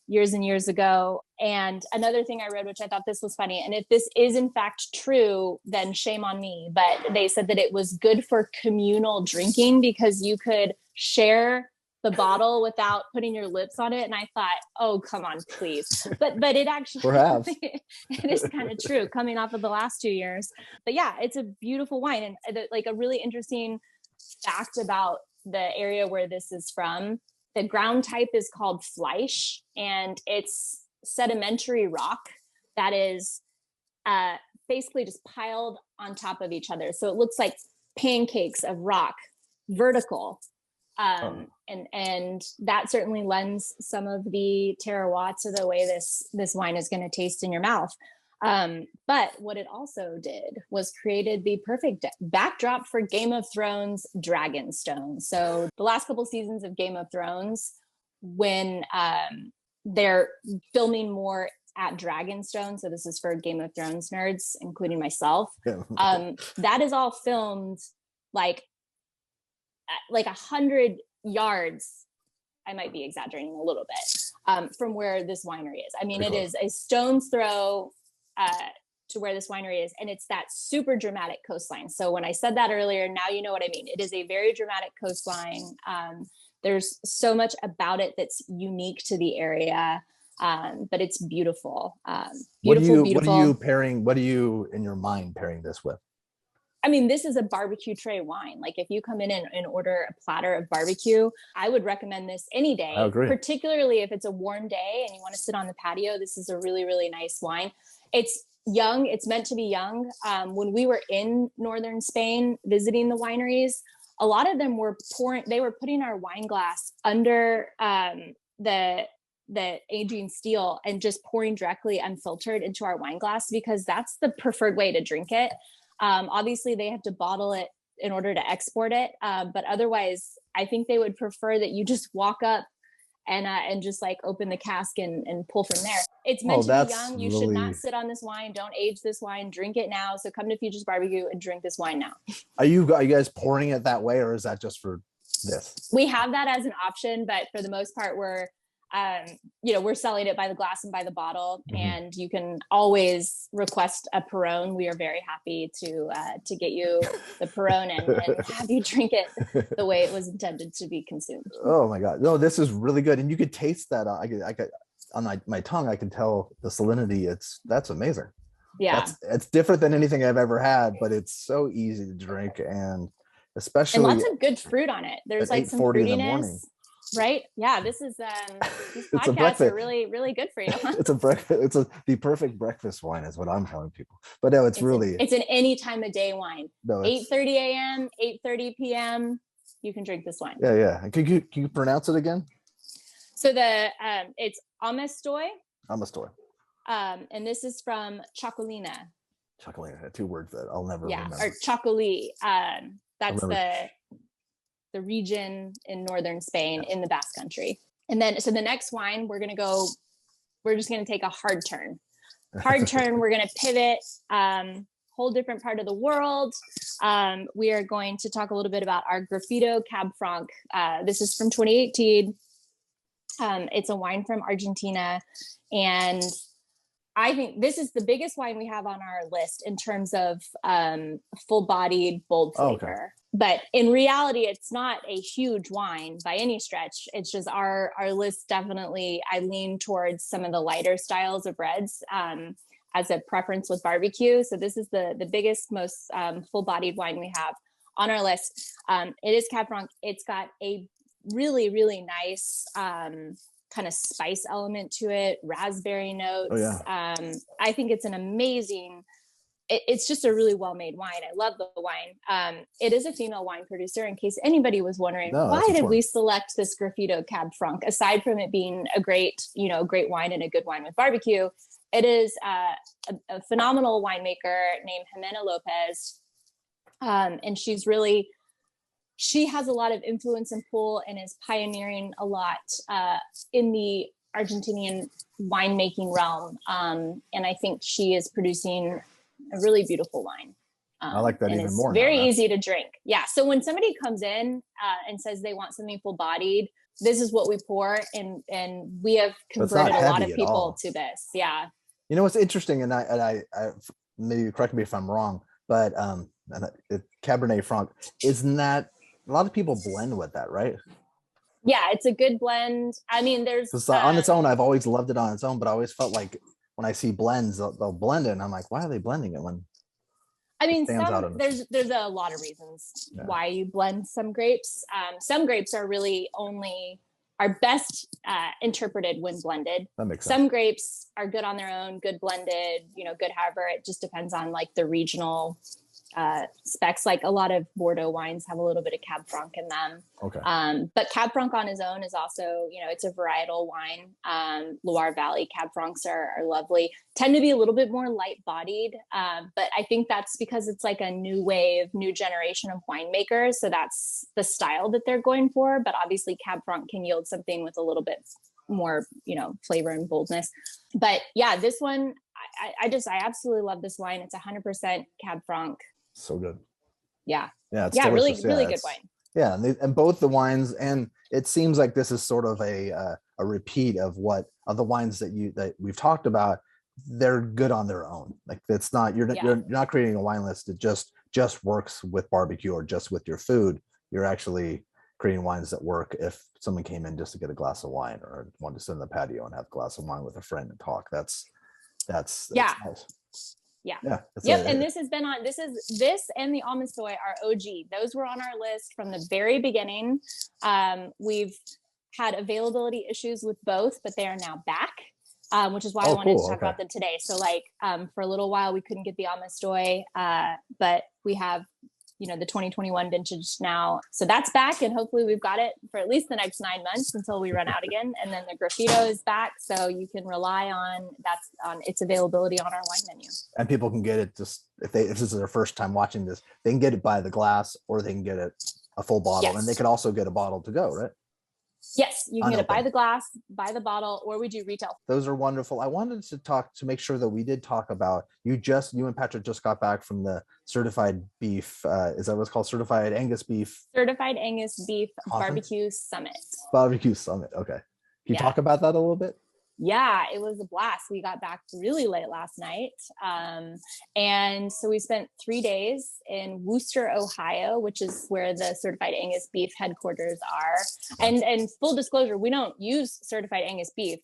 years and years ago. And another thing I read, which I thought this was funny, and if this is in fact true, then shame on me, but they said that it was good for communal drinking because you could share the bottle without putting your lips on it. And I thought, oh, come on, please. But it actually, Perhaps. it is kind of true coming off of the last 2 years. But yeah, it's a beautiful wine. And like a really interesting fact about the area where this is from, the ground type is called Fleisch, and it's sedimentary rock that is basically just piled on top of each other. So it looks like pancakes of rock, vertical. And that certainly lends some of the terroir to the way this wine is going to taste in your mouth. But what it also did was created the perfect backdrop for Game of Thrones Dragonstone. So the last couple seasons of Game of Thrones, when they're filming more at Dragonstone, so this is for Game of Thrones nerds, including myself, that is all filmed like 100 yards. I might be exaggerating a little bit, from where this winery is. I mean, it is a stone's throw to where this winery is, and it's that super dramatic coastline. So when I said that earlier, now you know what I mean. It is a very dramatic coastline. There's so much about it that's unique to the area, but it's beautiful. Beautiful. What are you in your mind pairing this with? I mean, this is a barbecue tray wine. Like if you come in and order a platter of barbecue, I would recommend this any day, particularly if it's a warm day and you want to sit on the patio. This is a really, really nice wine. It's young. It's meant to be young. When we were in northern Spain visiting the wineries, a lot of them were putting our wine glass under the aging steel and just pouring directly unfiltered into our wine glass because that's the preferred way to drink it. Obviously they have to bottle it in order to export it. But otherwise I think they would prefer that you just walk up and just like open the cask and pull from there. It's meant to be young. You should not sit on this wine. Don't age this wine. Drink it now. So come to Feges Barbecue and drink this wine now. Are you guys pouring it that way, or is that just for this? We have that as an option, but for the most part, we're selling it by the glass and by the bottle, and you can always request a Perón. We are very happy to get you the Perón and have you drink it the way it was intended to be consumed. Oh my God. No, this is really good. And you could taste that. I could on my tongue, I can tell the salinity. That's amazing. Yeah. It's different than anything I've ever had, but it's so easy to drink, and especially lots of good fruit on it. There's like some fruitiness. Right. Yeah. This is these podcasts are really, really good for you. It's the perfect breakfast wine is what I'm telling people. But no, it's an any time of day wine. No, 8:30 a.m., 8:30 p.m. You can drink this wine. Yeah. Can you pronounce it again? So it's Amestoy. And this is from Chacolina. Chacolina, 2 words that I'll never remember. Or Chacoli. That's the region in northern Spain in the Basque Country. And then, so the next wine, we're just going to take a hard turn. We're going to pivot, whole different part of the world. We are going to talk a little bit about our Grafito Cab Franc. This is from 2018. It's a wine from Argentina. And I think this is the biggest wine we have on our list in terms of full-bodied, bold flavor. Okay. But in reality, it's not a huge wine by any stretch. It's just our list definitely, I lean towards some of the lighter styles of reds as a preference with barbecue. So this is the biggest, most full-bodied wine we have on our list. It is Cab Franc. It's got a really, really nice kind of spice element to it, raspberry notes. Oh, yeah. I think it's an amazing, it's just a really well-made wine. I love the wine. It is a female wine producer, in case anybody was wondering, why did we select this Grafito Cab Franc? Aside from it being a great great wine and a good wine with barbecue, it is a phenomenal winemaker named Jimena Lopez. And she has a lot of influence and pull and is pioneering a lot in the Argentinian winemaking realm. And I think she is producing a really beautiful wine. I like that and even it's more. Very easy to drink. Yeah. So when somebody comes in and says they want something full bodied, this is what we pour, and we have converted a lot of people to this. Yeah. You know what's interesting, and I maybe correct me if I'm wrong, but Cabernet Franc, isn't that a lot of people blend with that, right? Yeah, it's a good blend. I mean, there's on its own. I've always loved it on its own, but I always felt like when I see blends, they'll blend it, and I'm like, why are they blending it when? I mean, there's a lot of reasons why you blend some grapes. Some grapes are really are best interpreted when blended. That makes sense. Some grapes are good on their own, good blended, good. However, it just depends on like the regional specs. Like a lot of Bordeaux wines have a little bit of Cab Franc in them. Okay. But Cab Franc on his own is also, it's a varietal wine. Loire Valley Cab Francs are lovely, tend to be a little bit more light bodied. But I think that's because it's like a new generation of winemakers. So that's the style that they're going for. But obviously Cab Franc can yield something with a little bit more, flavor and boldness. But yeah, this one, I absolutely love this wine. It's 100% Cab Franc. So good. Yeah. Yeah. It's really good wine. Yeah. And both the wines, and it seems like this is sort of a repeat of the wines that we've talked about. They're good on their own. Like it's not, you're not creating a wine list that just works with barbecue or just with your food. You're actually creating wines that work if someone came in just to get a glass of wine or wanted to sit in the patio and have a glass of wine with a friend and talk. That's nice. Yeah. Yep. And this and the Almasoy are OG. Those were on our list from the very beginning. We've had availability issues with both, but they are now back, which is why I wanted to talk about them today. So for a little while we couldn't get the Almasoy, but we have, the 2021 vintage now. So that's back, and hopefully we've got it for at least the next 9 months until we run out again. And then the Graffito is back. So you can rely on its availability on our wine menu. And people can get it just, if this is their first time watching this, they can get it by the glass or they can get it a full bottle. Yes. And they could also get a bottle to go, right? Yes, you can get it by the glass, by the bottle, or we do retail. Those are wonderful. I wanted to make sure that we did talk about, you and Patrick just got back from the certified beef. Is that what's called? Certified Angus beef? Certified Angus beef barbecue summit. Barbecue summit. Okay. Can you talk about that a little bit? Yeah, it was a blast. We got back really late last night. And so we spent 3 days in Wooster, Ohio, which is where the Certified Angus beef headquarters are. And full disclosure, we don't use Certified Angus beef.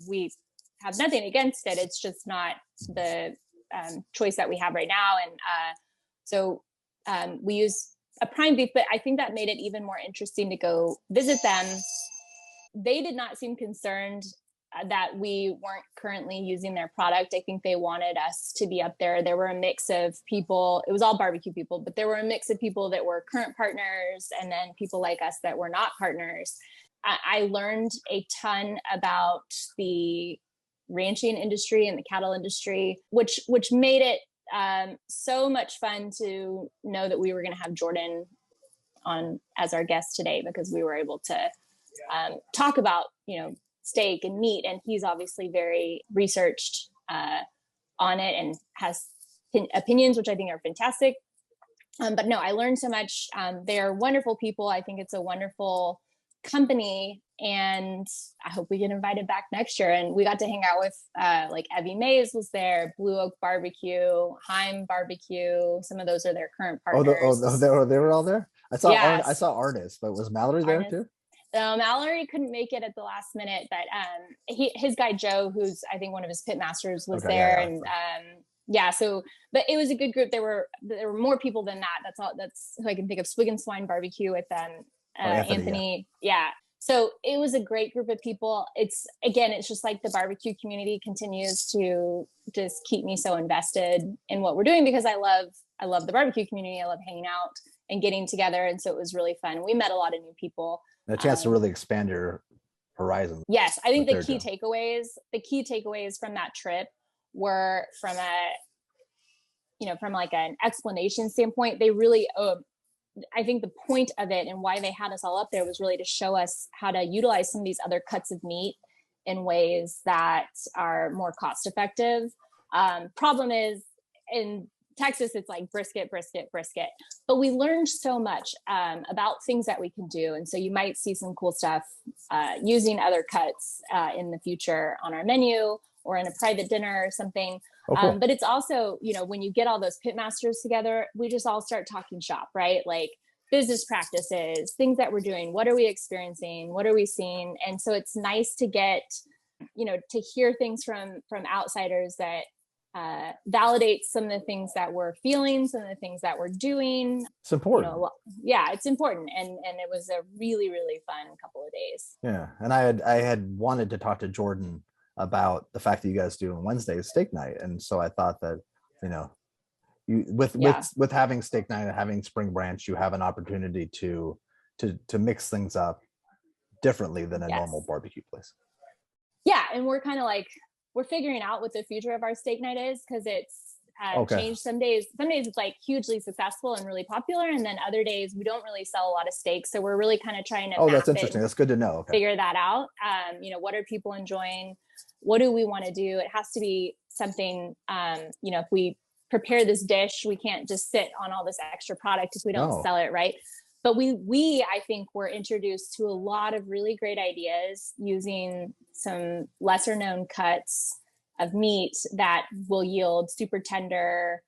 We have nothing against it. It's just not the choice that we have right now. And so we use a prime beef, but I think that made it even more interesting to go visit them. They did not seem concerned that we weren't currently using their product. I think they wanted us to be up there. There were a mix of people, it was all barbecue people, but there were a mix of people that were current partners and then people like us that were not partners. I learned a ton about the ranching industry and the cattle industry, which made it so much fun to know that we were going to have Jordan on as our guest today, because we were able to talk about, steak and meat, and he's obviously very researched on it and has opinions which I think are fantastic. But no, I learned so much. They're wonderful people. I think it's a wonderful company, and I hope we get invited back next year. And we got to hang out with like Evie Mays was there, Blue Oak Barbecue, Heim Barbecue. Some of those are their current partners. They were all there. I saw Arnis, but was Mallory there too? Mallory couldn't make it at the last minute, but his guy Joe, who's I think one of his pit masters, was there. But it was a good group. There were more people than that. That's who I can think of. Swig and Swine Barbecue with Anthony. Yeah. So it was a great group of people. It's just like the barbecue community continues to just keep me so invested in what we're doing, because I love the barbecue community. I love hanging out and getting together. And so it was really fun. We met a lot of new people. And a chance to really expand your horizon. Yes. I think the key takeaways from that trip were from like an explanation standpoint. They really, I think the point of it and why they had us all up there was really to show us how to utilize some of these other cuts of meat in ways that are more cost effective. Problem is, in Texas, it's like brisket, brisket, brisket. But we learned so much about things that we can do. And so you might see some cool stuff using other cuts in the future on our menu or in a private dinner or something. Oh, cool. But it's also, when you get all those pit masters together, we just all start talking shop, right? Like business practices, things that we're doing. What are we experiencing? What are we seeing? And so it's nice to get, to hear things from outsiders that validate some of the things that we're feeling, some of the things that we're doing. It's important. Yeah, it's important. And it was a really, really fun couple of days. Yeah. And I had wanted to talk to Jordan about the fact that you guys do on Wednesday steak night. And so I thought that, you with having steak night and having Spring Branch, you have an opportunity to mix things up differently than a normal barbecue place. Yeah. And we're kind of like, we're figuring out what the future of our steak night is, because it's changed. Some days it's like hugely successful and really popular, and then other days we don't really sell a lot of steaks. So we're really kind of trying to that's interesting. That's good to know. Okay. Figure that out. What are people enjoying? What do we want to do? It has to be something, if we prepare this dish, we can't just sit on all this extra product if we don't sell it, right? But I think we're introduced to a lot of really great ideas using some lesser known cuts of meat that will yield super tender,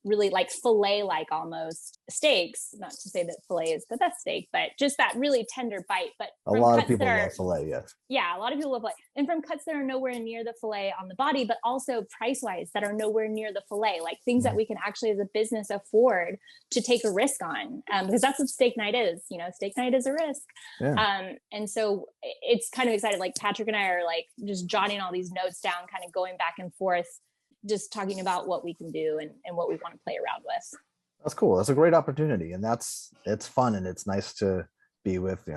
really like filet-like almost steaks. Not to say that filet is the best steak, but just that really tender bite. But a lot of people love filet, yes. Yeah, a lot of people love filet. And from cuts that are nowhere near the filet on the body, but also price-wise that are nowhere near the filet, like things that we can actually as a business afford to take a risk on. Because that's what steak night is. Steak night is a risk. Yeah. And so it's kind of exciting. Like Patrick and I are like just jotting all these notes down, kind of going back and forth, just talking about what we can do and what we want to play around with. That's cool. That's a great opportunity. And it's fun. And it's nice to be with,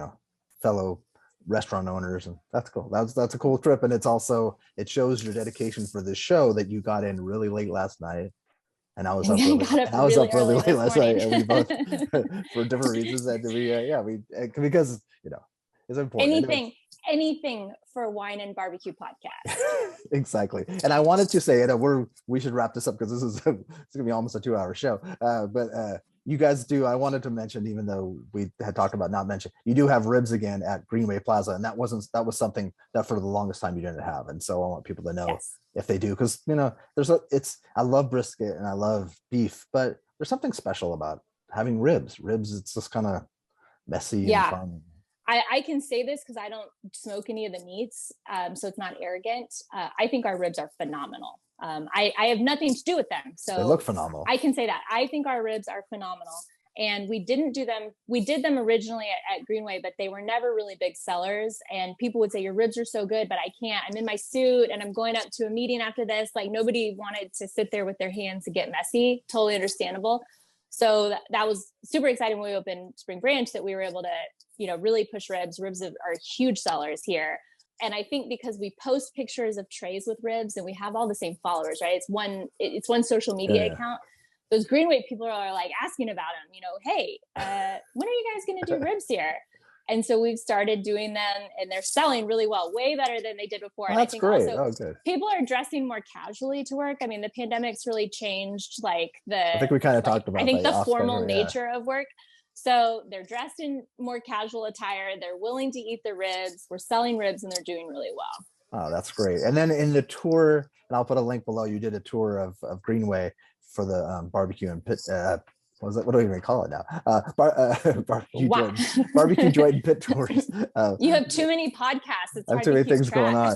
fellow restaurant owners. And that's cool. That's a cool trip. And it shows your dedication for this show that you got in really late last night. And I was up really late last night. And we both, for different reasons, and because, it's important. Anything for Wine and BBQ podcast. Exactly. And I wanted to say we should wrap this up because it's going to be almost a 2-hour show. But you guys do, I wanted to mention, even though we had talked about not mentioning, you do have ribs again at Greenway Plaza. And that was something that for the longest time you didn't have. And so I want people to know if they do, because, I love brisket and I love beef, but there's something special about having ribs. It's just kind of messy and fun. I can say this because I don't smoke any of the meats, so it's not arrogant. I think our ribs are phenomenal. I have nothing to do with them, so they look phenomenal. I can say that. I think our ribs are phenomenal, and we didn't do them. We did them originally at Greenway, but they were never really big sellers. And people would say, "Your ribs are so good," but I can't. I'm in my suit, and I'm going up to a meeting after this. Like nobody wanted to sit there with their hands and get messy. Totally understandable. So that was super exciting when we opened Spring Branch, that we were able to, really push ribs. Ribs are huge sellers here. And I think because we post pictures of trays with ribs and we have all the same followers, right? It's one social media account. Those Greenway people are like asking about them, hey, when are you guys going to do ribs here? And so we've started doing them, and they're selling really well, way better than they did before. And that's I think great. Also, people are dressing more casually to work. I mean, the pandemic's really changed I think we kind of talked about the formal nature of work. So they're dressed in more casual attire. They're willing to eat the ribs. We're selling ribs, and they're doing really well. Oh, that's great. And then in the tour, and I'll put a link below, you did a tour of Greenway for the barbecue and pit. What do we even call it now? Barbecue joint and pit tours. You have too many podcasts. It's I have too many things going on.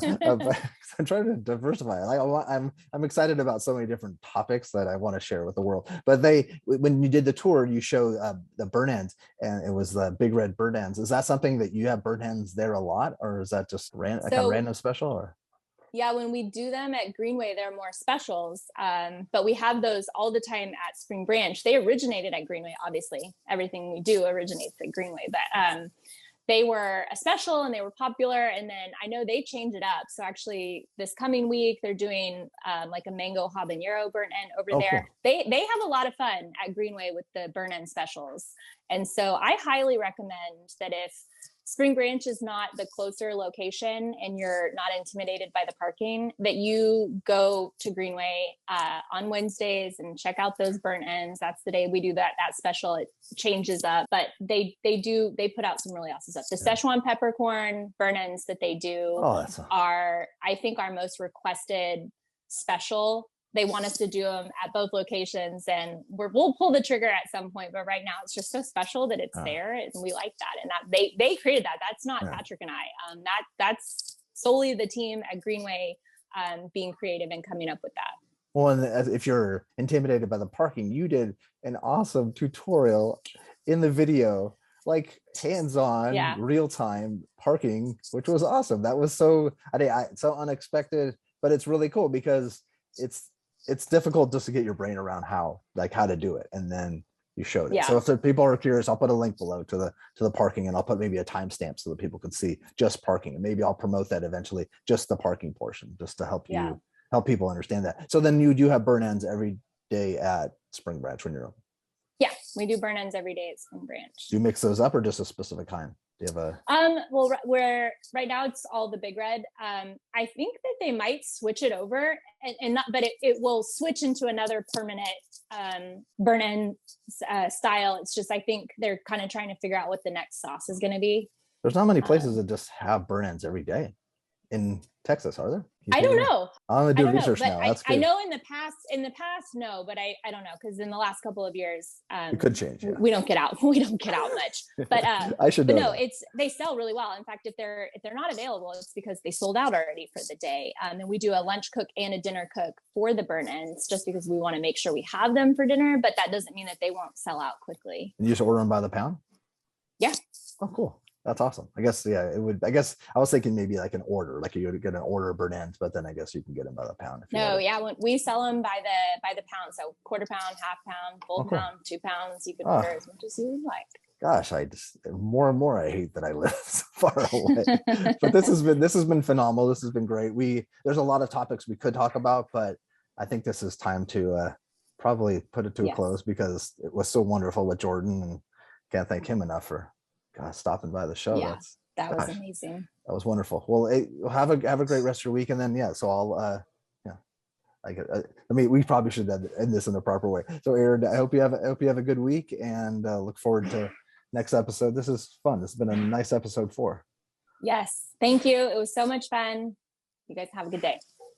I'm trying to diversify. I'm excited about so many different topics that I want to share with the world. But when you did the tour, you showed the burn ends, and it was the big red burn ends. Is that something that you have burn ends there a lot, or is that just kind of random special? Or? Yeah, when we do them at Greenway, they're more specials. But we have those all the time at Spring Branch. They originated at Greenway, obviously. Everything we do originates at Greenway. But they were a special and they were popular. And then I know they changed it up. So actually this coming week, they're doing like a mango habanero burn end over there. Cool. They have a lot of fun at Greenway with the burn end specials. And so I highly recommend that if Spring Branch is not the closer location and you're not intimidated by the parking, that you go to Greenway on Wednesdays and check out those burnt ends. That's the day we do that special. It changes up, but they put out some really awesome stuff. The Szechuan peppercorn burnt ends that they do are, I think, our most requested special. They want us to do them at both locations, and we'll pull the trigger at some point. But right now, it's just so special that it's there, and we like that. And that they created that. That's not Patrick and I. That's solely the team at Greenway being creative and coming up with that. Well, and if you're intimidated by the parking, you did an awesome tutorial in the video, like hands-on, real-time parking, which was awesome. That was so so unexpected, but it's really cool because it's difficult just to get your brain around how to do it, and then you showed it. So if people are curious, I'll put a link below to the parking, and I'll put maybe a timestamp so that people can see just parking, and maybe I'll promote that eventually, just the parking portion, just to help help people understand that. So then you do have burn ends every day at Spring Branch when you're open? Yeah, we do burn ends every day at Spring Branch. Do you mix those up or just a specific kind? Do you have a well, we're right now it's all the Big Red. I think that they might switch it over and not, but it will switch into another permanent burn end style. It's just, I think they're kind of trying to figure out what the next sauce is going to be. There's not many places that just have burn ends every day in Texas, are there? I don't know. I'm gonna do research now. That's good. I know in the past, no, but I don't know, because in the last couple of years, it could change. Yeah. We don't get out. We don't get out much. But I should know. But no, that. they sell really well. In fact, if they're not available, it's because they sold out already for the day. And we do a lunch cook and a dinner cook for the burn ends, just because we want to make sure we have them for dinner. But that doesn't mean that they won't sell out quickly. And you just order them by the pound? Yeah. Oh, cool. That's awesome. I guess, it would, I was thinking maybe like an order, like you would get an order of burnt ends, but then I guess you can get them by the pound. When we sell them by the pound. So quarter pound, half pound, full pound, 2 pounds. You can order as much as you would like. Gosh, I just more and more I hate that I live so far away. But this has been phenomenal. This has been great. There's a lot of topics we could talk about, but I think this is time to probably put it to a close, because it was so wonderful with Jordan, and can't thank him enough for stopping by the show. Yeah, that was amazing. That was wonderful. Well, have a great rest of your week, and then so I'll we probably should end this in the proper way. So Erin, I hope you have a good week, and look forward to next episode. This is fun. This has been a nice episode 4. Yes, thank you. It was so much fun. You guys have a good day.